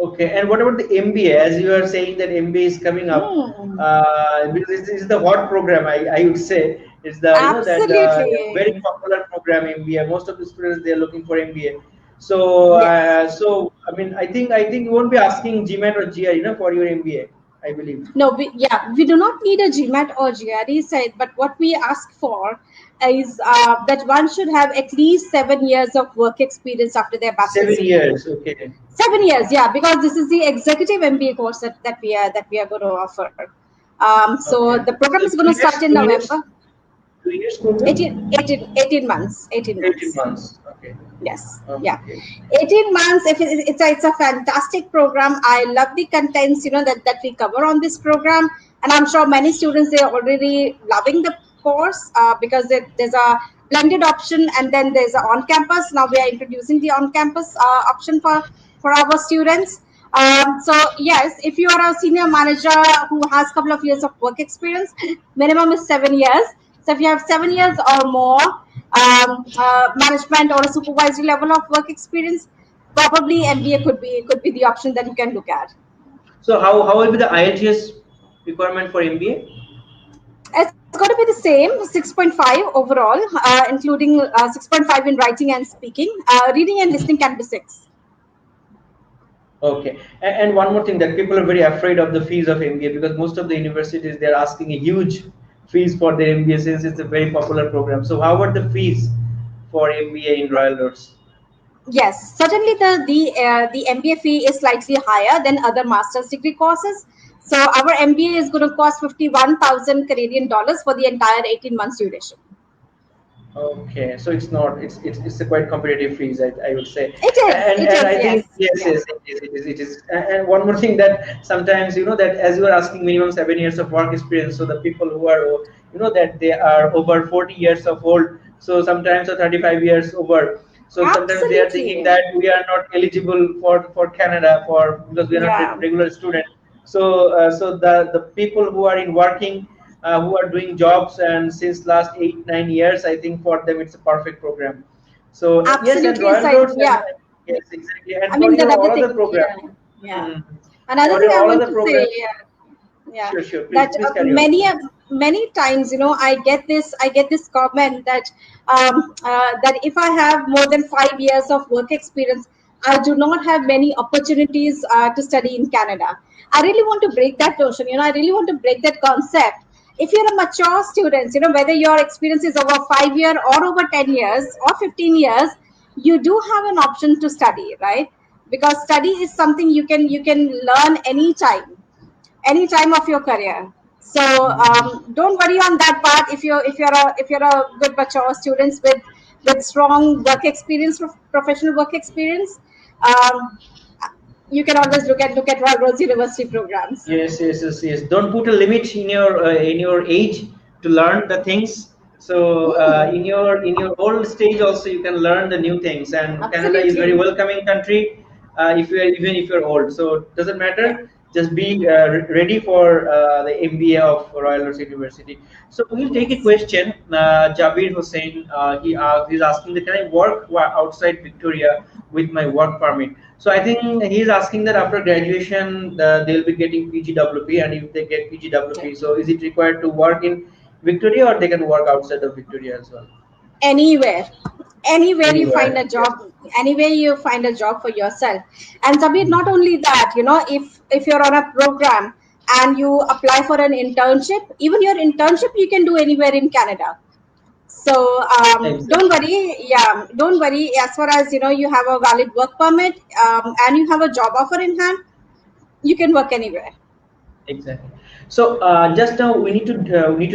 okay. And what about the MBA? As you are saying that MBA is coming up, Hmm. because this is the hot program. I would say it's the that very Absolutely. popular program MBA. Most of the students they are looking for MBA. So Yes. I mean I think you won't be asking GMAT or GRE, for your MBA. I believe No, we do not need a GMAT or GRE site, but what we ask for is that one should have at least 7 years of work experience after their bachelor's seven degree. years. Okay. 7 years, yeah, because this is the executive MBA course that we are going to offer. So Okay. the program So is going to start in 2 years, November. 2 years program. 18 months. 18 18 months. months. Okay. Yes, yeah, Okay. 18 months. If it's a fantastic program. I love the contents that we cover on this program, and I'm sure many students, they are already loving the course because there's a blended option, and then there's a on campus. Now we are introducing the on campus option for our students. So yes, if you are a senior manager who has a couple of years of work experience, minimum is 7 years. So if you have 7 years or more management or a supervisory level of work experience, probably MBA could be the option that you can look at. So how will be the IELTS requirement for MBA? It's going to be the same, 6.5 overall, including 6.5 in writing and speaking. Reading and listening can be 6. Okay. And one more thing, that people are very afraid of the fees of MBA, because most of the universities they're asking a huge fees for their MBA, since it's a very popular program. So how about the fees for MBA in Royal Roads? Yes, certainly the MBA fee is slightly higher than other master's degree courses. So our MBA is going to cost 51,000 Canadian dollars for the entire 18 months duration. Okay, so it's not it's a quite competitive fees, I would say. It And is, I yes, think yes, yeah. yes, it is. And one more thing, that sometimes that as you are asking minimum 7 years of work experience, so the people who are that they are over 40 years of old, so sometimes 35 years over, so sometimes they are thinking Absolutely. that we are not eligible for Canada, for because we are not Yeah. regular student. So the people who are in working, who are doing jobs and since last 8 9 years, I think for them it's a perfect program. So yes, and Absolutely, Royal so Roads, and yeah. yes, exactly, and I for mean, the your all other other thing, program. yeah, yeah. Mhm. Another For thing your I all want other to say, program. yeah, Sure, please that carry on. many times, I get this comment that that if I have more than 5 years of work experience, I do not have many opportunities to study in Canada. I really want to break that notion. I really want to break that concept. If you're a mature student, whether your experience is over 5 years or over 10 years or 15 years, you do have an option to study, right? Because study is something you can learn any time of your career. So don't worry on that part. If you're a good mature students with strong work experience, professional work experience, um, you can always look at Royal Roads University programs. Yes, yes, yes, yes. Don't put a limit in your age to learn the things. So Hmm, in your old stage also you can learn the new things. And Canada is very absolutely. welcoming country. If you are even if you're old, so doesn't Yeah. matter. Just be ready for the MBA of Royal Roads University. So we'll take a Yes. question. Jabir Hussain, he's asking that, can I work outside Victoria with my work permit? So I think he's asking that after graduation, they'll be getting PGWP, and if they get Okay. PGWP, so is it required to work in Victoria, or they can work outside of Victoria as well? Anywhere, anywhere you find Anywhere. a Yes. job, anywhere you find a job for yourself. And Sabir, not only that, if you're on a program and you apply for an internship, even your internship you can do anywhere in Canada. So Exactly. don't worry. Yeah, don't worry. As far as you have a valid work permit and you have a job offer in hand, you can work anywhere. Exactly. So just now we need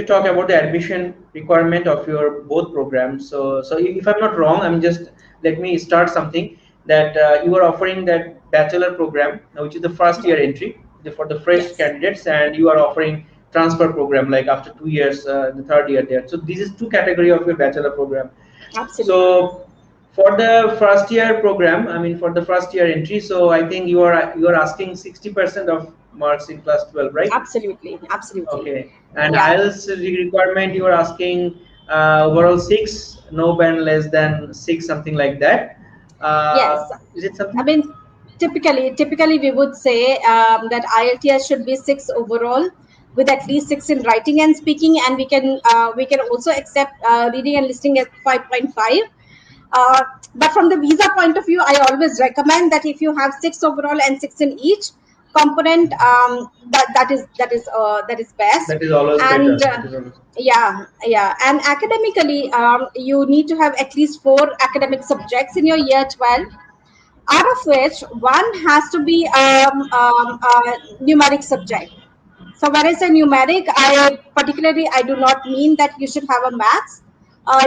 to talk about the admission requirement of your both programs. So if I'm not wrong, I'm just let me start something that you are offering that bachelor program, which is the first Yeah. year entry for the fresh Yes. candidates, and you are offering transfer program like after 2 years, the third year there. So this is two category of your bachelor program. Absolutely. So for the first year program, I mean for the first year entry, so I think you are asking 60% of marks in class 12, right? Absolutely. Absolutely. Okay. And Yeah. IELTS requirement you are asking overall six, no band less than six, something like that. Yes. Is it I something? mean, typically we would say that IELTS should be 6 overall, with at least 6 in writing and speaking, and we can also accept reading and listening at 5.5. Uh, but from the visa point of view, I always recommend that if you have 6 overall and 6 in each component, that is best. That is always And better. That is always. yeah, and academically, you need to have at least 4 academic subjects in your year 12, out of which one has to be a numeric subject. So when I say numeric, I do not mean that you should have a maths.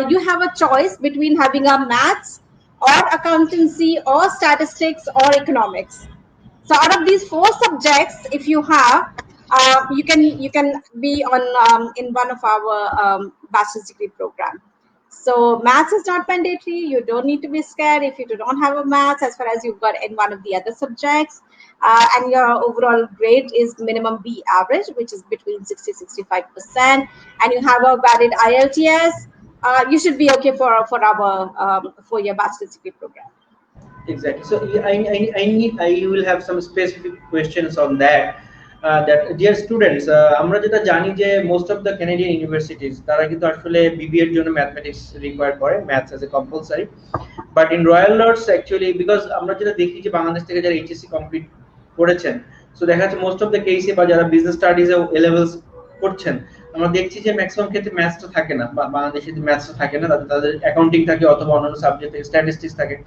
You have a choice between having a maths or accountancy or statistics or economics. So out of these 4 subjects, if you have, you can be on in one of our bachelor's degree program. So maths is not mandatory. You don't need to be scared if you do not have a maths, as far as you've got in one of the other subjects, and your overall grade is minimum B average, which is between 60-65%, and you have a valid IELTS. You should be okay for our 4-year bachelor's degree program. Exactly. So I will have some specific questions on that. That dear students, আমরা যেটা জানি যে most of the Canadian universities তারা কিন্তু আসলে BBA এর জন্য mathematics require করে, maths as a compulsory. But in Royal Lords actually, because আমরা যেটা দেখি যে বাংলাদেশ থেকে যারা এইচএসসি কমপ্লিট করেছেন, সো দেখা যাচ্ছে মোস্ট অফ দ্য কেসে বা যারা বিজনেস স্টাডিজ এ এ লেভেলস করছেন, আমরা দেখছি যে ম্যাক্সিমাম ক্ষেত্রে ম্যাথসটা থাকে না, বাংলাদেশে ম্যাথসটা থাকে না, তাদের অ্যাকাউন্টিং থাকে অথবা অন্যান্য সাবজেক্ট স্ট্যাটিস্টিক্স থাকে।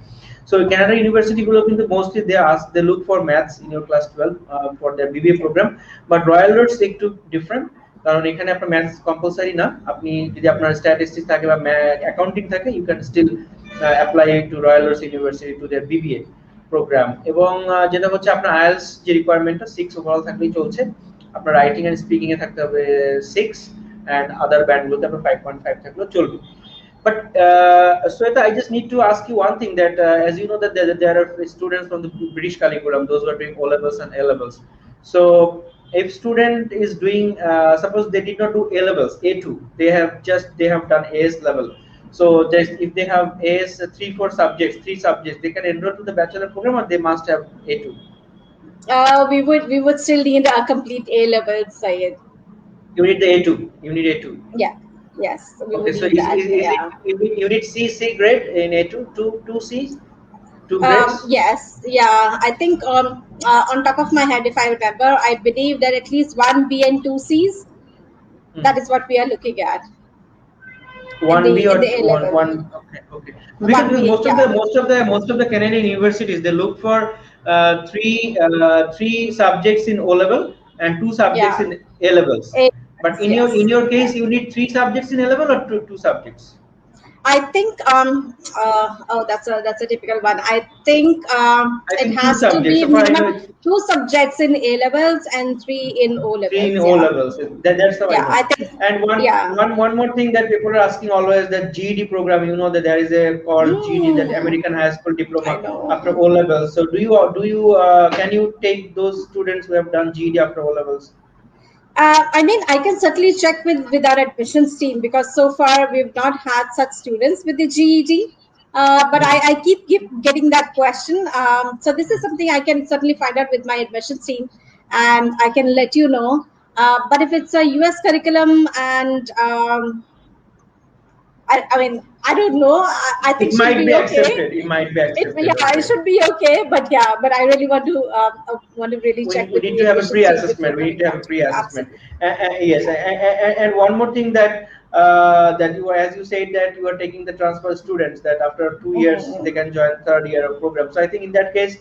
So Canada university গুলো কিন্তু mostly they look for maths in your class 12 for their BBA program, but Royal Roads একটু different, কারণ এখানে আপনার ম্যাথস কম্পালসারি না, আপনি যদি আপনার স্ট্যাটিস্টিক্স থাকে বা অ্যাকাউন্টিং থাকে, you can still apply to Royal Roads University to their BBA program। এবং যেটা হচ্ছে আপনার IELTS যে রিকোয়ারমেন্টটা 6 ওভারঅল থাকলেই চলছে, আপনার রাইটিং এন্ড স্পিকিং এ থাকতে হবে 6 and other ব্যান্ডগুলোতে আপনার 5.5 থাকলেও চলবে। But Shweta, I just need to ask you one thing that as you know that there are students from the British curriculum, those who are doing O levels and A levels. So if student is doing, suppose they did not do A levels, A2, they have done AS level. So just if they have AS 3 subjects, they can enroll to the bachelor program, or they must have A2. We would still need a complete A levels, Syed. You need the A2. You need A2. Yeah. Yes. We Okay, would so need that. Yeah. you need C grade in A2, two C's, 2 grades. Yes. Yeah. I think on top of my head, if I remember, I believe that at least 1 B and 2 C's. That is what we are looking at. One B or in the A level. one. Okay. Because 1B, most of the Canadian universities, they look for three subjects in O level and 2 subjects in A levels. But in your case, you need 3 subjects in A level or two subjects. I think that's a typical one. I think it has to be minimum 2 subjects in A levels and 3 in O levels. 3 in O levels. That's the one. I think. And one more thing that people are asking always, that GED program. You know that there is a called GED, that American High School Diploma after O levels. So do you can you take those students who have done GED after O levels? I mean, I can certainly check with our admissions team, because so far we've not had such students with the GED. But I keep getting that question. So this is something I can certainly find out with my admissions team, and I can let you know. But if it's a US curriculum, and I mean, I don't know. I think it might be accepted. It might be accepted. It should be okay. But I really want to really check. We need to have a pre-assessment. We need to have a pre-assessment. Yes, and one more thing that that you are, as you said, that you are taking the transfer students, that after 2 years they can join third year of program. So I think in that case,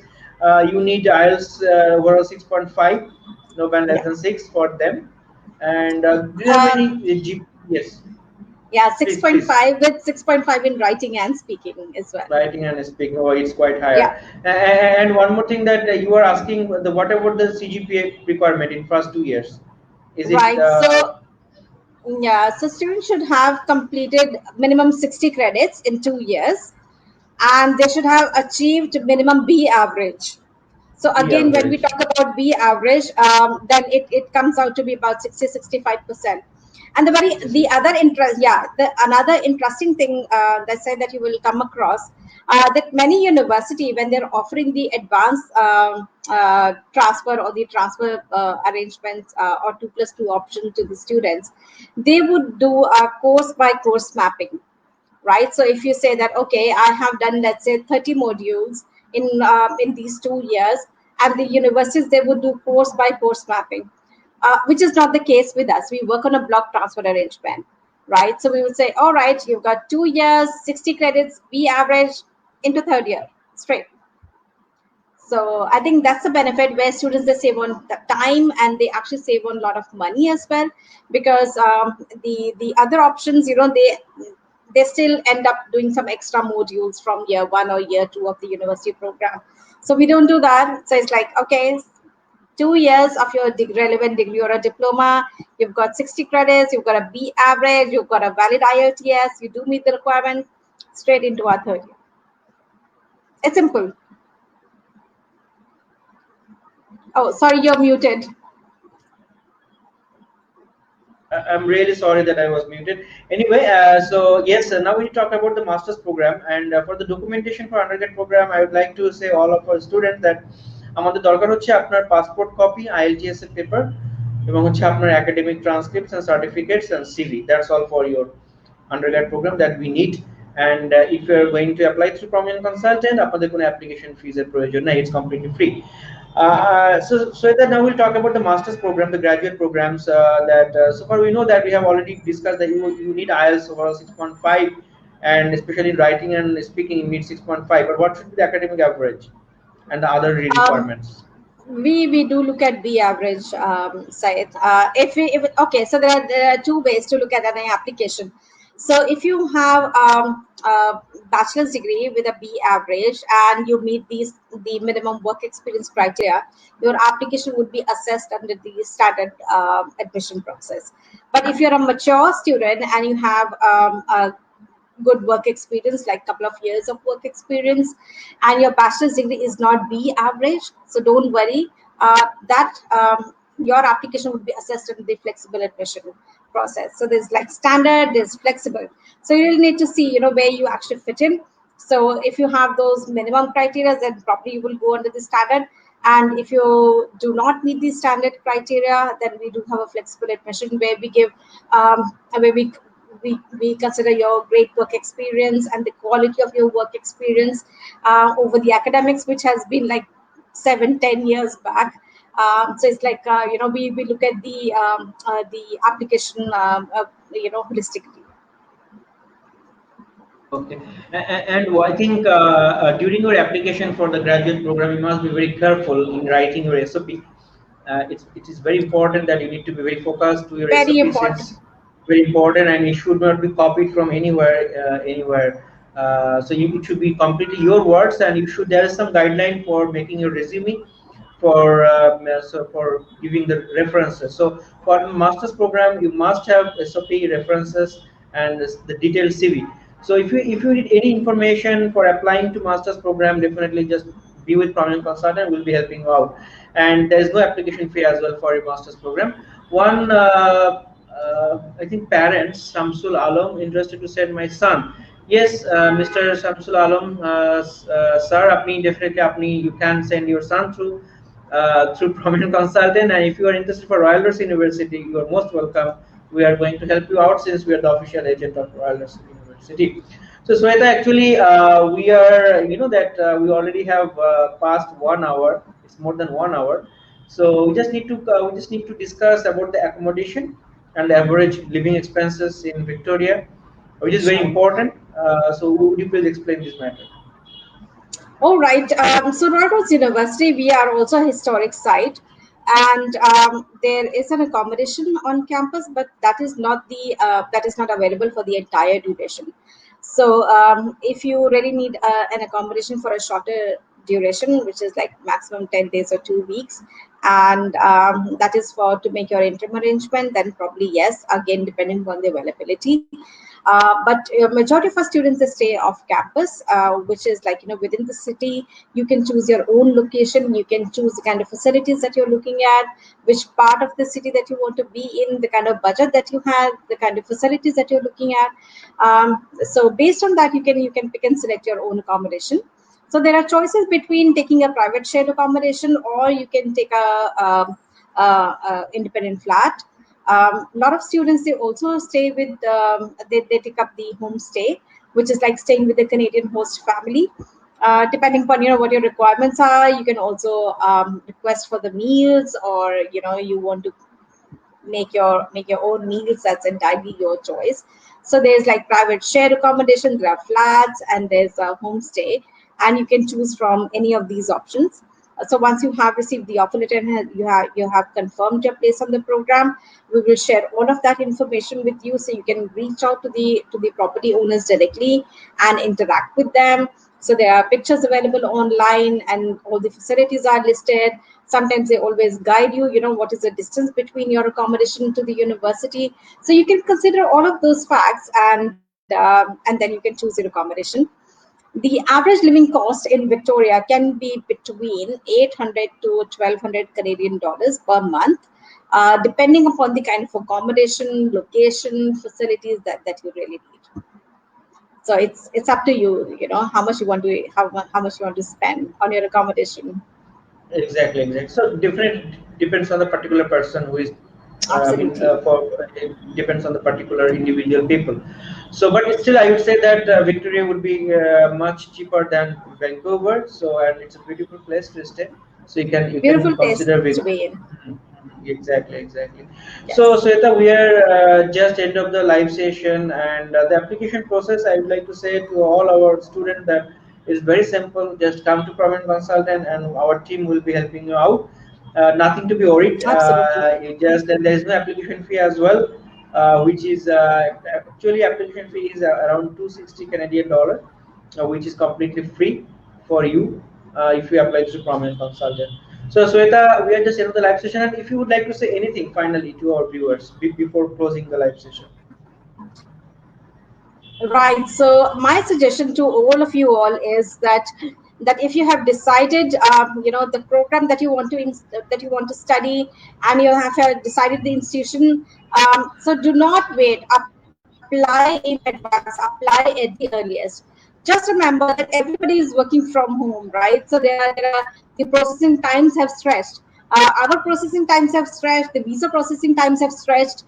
you need IELTS overall 6.5, no band less Yeah. than 6 for them. And do you have any G? Yes, Yeah, please. 6.5 with 6.5 in writing and speaking as well. Writing and speaking, oh, it's quite Yeah, higher. And one more thing that you are asking, the what about the Cgpa requirement in first 2 years? Is it right. So yeah, so students should have completed minimum 60 credits in 2 years, and they should have achieved minimum B average. So B again, when we average? talk about B average, then it comes out to be about 65%. And the 66. other interest, yeah, the another interesting thing that said that you will come across, that many university, when they're offering the advanced transfer or the transfer arrangements or 2+2 option to the students, they would do a course by course mapping, right? So if you say that, okay, I have done, let's say, 30 modules in these 2 years, and the universities, they would do course by course mapping, which is not the case with us. We work on a block transfer arrangement, right? So we would say, all right, you've got 2 years, 60 credits, B average into third year straight. So I think that's the benefit, where students, they save on the time and they actually save on a lot of money as well, because the other options, they still end up doing some extra modules from year one or year two of the university program. So we don't do that. So it's like, okay, 2 years of your relevant degree or a diploma, you've got 60 credits, you've got a B average, you've got a valid IELTS, you do meet the requirement, straight into our third year. It's simple. Oh, sorry, you're muted. I'm really sorry that I was muted. Anyway, so yes, now we talk about the master's program, and for the documentation for undergrad program, I would like to say all of our students that আমাদের দরকার হচ্ছে আপনার passport copy, IELTS এর paper, এবং হচ্ছে আপনার academic transcripts and certificates and CV. That's all for your undergrad program that we need. And if you are going to apply through Prominent Consultant, আপনাদের কোনো application fees এর প্রয়োজন নাই, it's completely free. So that now we'll talk about the master's program, the graduate programs. That so far we know that we have already discussed that you need IELTS overall 6.5, and especially in writing and speaking you need 6.5. But what should be the academic average and the other requirements? We do look at B average, Syed. If okay, so there are two ways to look at an application. So if you have a bachelor's degree with a B average and you meet the minimum work experience criteria, your application would be assessed under the standard admission process. But if you're a mature student and you have a good work experience, like couple of years of work experience, and your bachelor's degree is not B average, so don't worry, that your application would be assessed in the flexible admission process. So there's like standard, there's flexible. So you'll need to see, where you actually fit in. So if you have those minimum criteria, then probably you will go under the standard. And if you do not meet the standard criteria, then we do have a flexible admission where we give, where we consider your great work experience and the quality of your work experience over the academics, which has been like 7-10 years back. So it's like we look at the application holistically. Okay, and I think during your application for the graduate program, you must be very careful in writing your SOP. It is very important that you need to be very focused to your Very SOP, important. since very important, and it should not be copied from anywhere. So it should be completely your words, and there is some guideline for making your resume, for giving the references. So for master's program, you must have SOP references and the detailed CV. So if you need any information for applying to master's program, definitely just be with Prominent Consultant. Will be helping you out, and there is no application fee as well for your master's program. One I think parents Shamsul Alam interested to send my son. Yes, Mr. Shamsul Alam, sir, you can send your son through Prominent Consultant, and if you are interested for Royal Nurse University, you are most welcome. We are going to help you out since we are the official agent of Royal Nurse University. So Shweta, actually, we are, we already have passed 1 hour. It's more than 1 hour. So we just need to discuss about the accommodation. and the average living expenses in Victoria, which is very Sure. important. So would you please explain this matter? All right. So Northwest University, we are also a historic site, and there is an accommodation on campus, but that is not available for the entire duration. So if you really need an accommodation for a shorter duration, which is like maximum 10 days or 2 weeks, and that is for to make your interim arrangement, then probably yes. Again, depending on the availability. But majority of our students they stay off campus, which is like within the city. You can choose your own location. You can choose the kind of facilities that you're looking at, which part of the city that you want to be in, the kind of budget that you have, the kind of facilities that you're looking at. So based on that, you can pick and select your own accommodation. So there are choices between taking a private shared accommodation, or you can take a independent flat. A lot of students they also stay with they take up the homestay, which is like staying with the Canadian host family. Depending upon what your requirements are, you can also request for the meals, or you want to make your own meals. That's entirely your choice. So there's like private shared accommodation, there are flats, and there's a homestay, and you can choose from any of these options. So once you have received the offer letter and you have confirmed your place on the program, we will share all of that information with you, so you can reach out to the property owners directly and interact with them. So there are pictures available online, and all the facilities are listed. Sometimes they always guide you, what is the distance between your accommodation to the university. So you can consider all of those facts, and then you can choose your accommodation. The average living cost in Victoria can be between 800 to 1200 Canadian dollars per month, depending upon the kind of accommodation, location, facilities that you really need. So it's up to you, how much you want to how much you want to spend on your accommodation. Exactly, exactly. So different depends on the particular person who is. Absolutely. For it depends on the particular individual people. So, but still, I would say that Victoria would be much cheaper than Vancouver. So, and it's a beautiful place to stay. So you can Beautiful place consider to be in. Exactly, exactly. So, Yes. Shweta, we are just end of the live session, and the application process. I would like to say to all our students that is very simple. Just come to Prominent Consultant, and our team will be helping you out. Nothing to be worried. Absolutely. And there is no application fee as well, which is actually application fee is around 260 Canadian dollar, which is completely free for you if you apply to Prominent Consultant. So, Shweta, we are just end of the live session, and if you would like to say anything finally to our viewers before closing the live session. Right. So my suggestion to all of you all is that if you have decided, the program that you want to study, and you have decided the institution, so do not wait. Apply in advance. Apply at the earliest. Just remember that everybody is working from home, right? So there are the processing times have stretched. Our processing times have stretched. The visa processing times have stretched.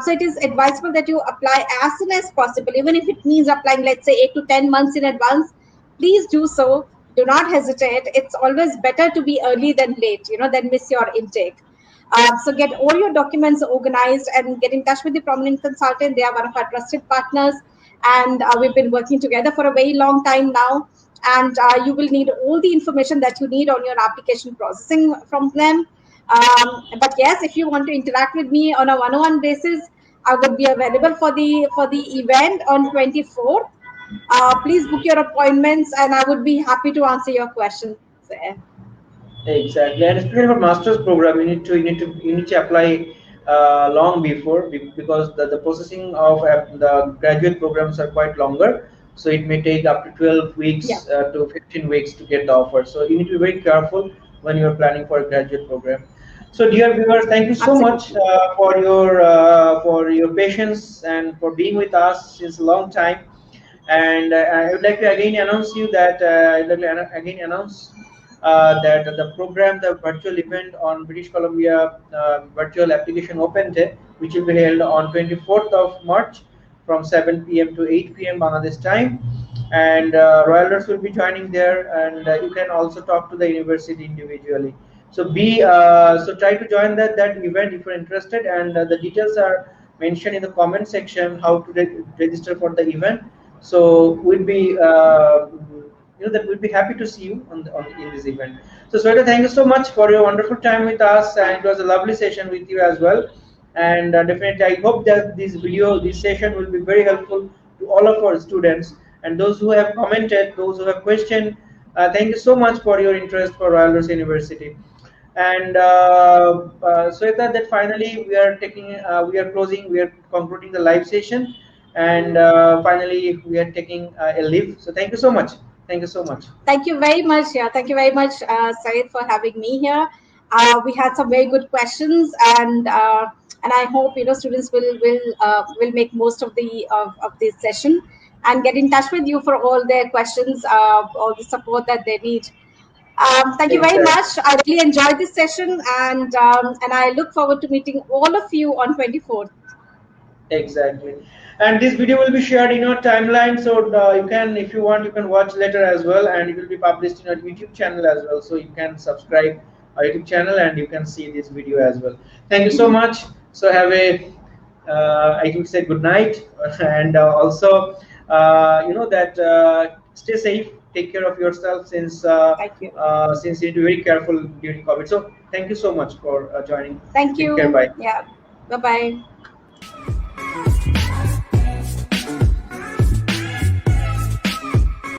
So it is advisable that you apply as soon as possible, even if it means applying, let's say, 8 to 10 months in advance. Please do so. Do not hesitate. It's always better to be early than late, than miss your intake. So get all your documents organized and get in touch with the Prominent Consultant. They are one of our trusted partners, and we've been working together for a very long time now. And you will need all the information that you need on your application processing from them. But yes, if you want to interact with me on a one-on-one basis, I would be available for the event on 24th. Please book your appointments, and I would be happy to answer your questions there. Exactly, and especially for master's program, you need to apply long before because the processing of the graduate programs are quite longer. So it may take up to 12 Yeah, weeks to 15 weeks to get the offer. So you need to be very careful when you are planning for a graduate program. So, dear viewers, thank you so much absolutely. for your patience and for being with us since a long time. And I would like to again announce you that that the program, the virtual event on British Columbia Virtual Application Open Day, which will be held on 24th of March from 7 p.m. to 8 p.m. Bangladesh time. And Royalers will be joining there, and you can also talk to the university individually. So try to join that event if you're interested, and the details are mention in the comment section how to register for the event. So we'll be that we'll be happy to see you in this event. So Shweta, thank you so much for your wonderful time with us, and it was a lovely session with you as well. And definitely, I hope that this session will be very helpful to all of our students and those who have commented, those who have questioned. Thank you so much for your interest for Royal University. And Shweta, that finally we are closing, we are concluding the live session, and finally we are taking a leave. So thank you so much. Thank you so much. Thank you very much. Yeah, thank you very much, Syed, for having me here. We had some very good questions, and I hope students will make most of of this session and get in touch with you for all their questions, all the support that they need. Thank you very Exactly. much. I really enjoyed this session, and I look forward to meeting all of you on 24th. Exactly. And this video will be shared in your timeline, so you can, if you want, you can watch later as well, and it will be published in our YouTube channel as well. So you can subscribe our YouTube channel and you can see this video as well. Thank you so much. So have a, I would say good night, and also, stay safe, take care of yourself, Thank you. since you need to be very careful during COVID. So thank you so much for joining. Thank Take care. you. Bye. Yeah. Bye bye.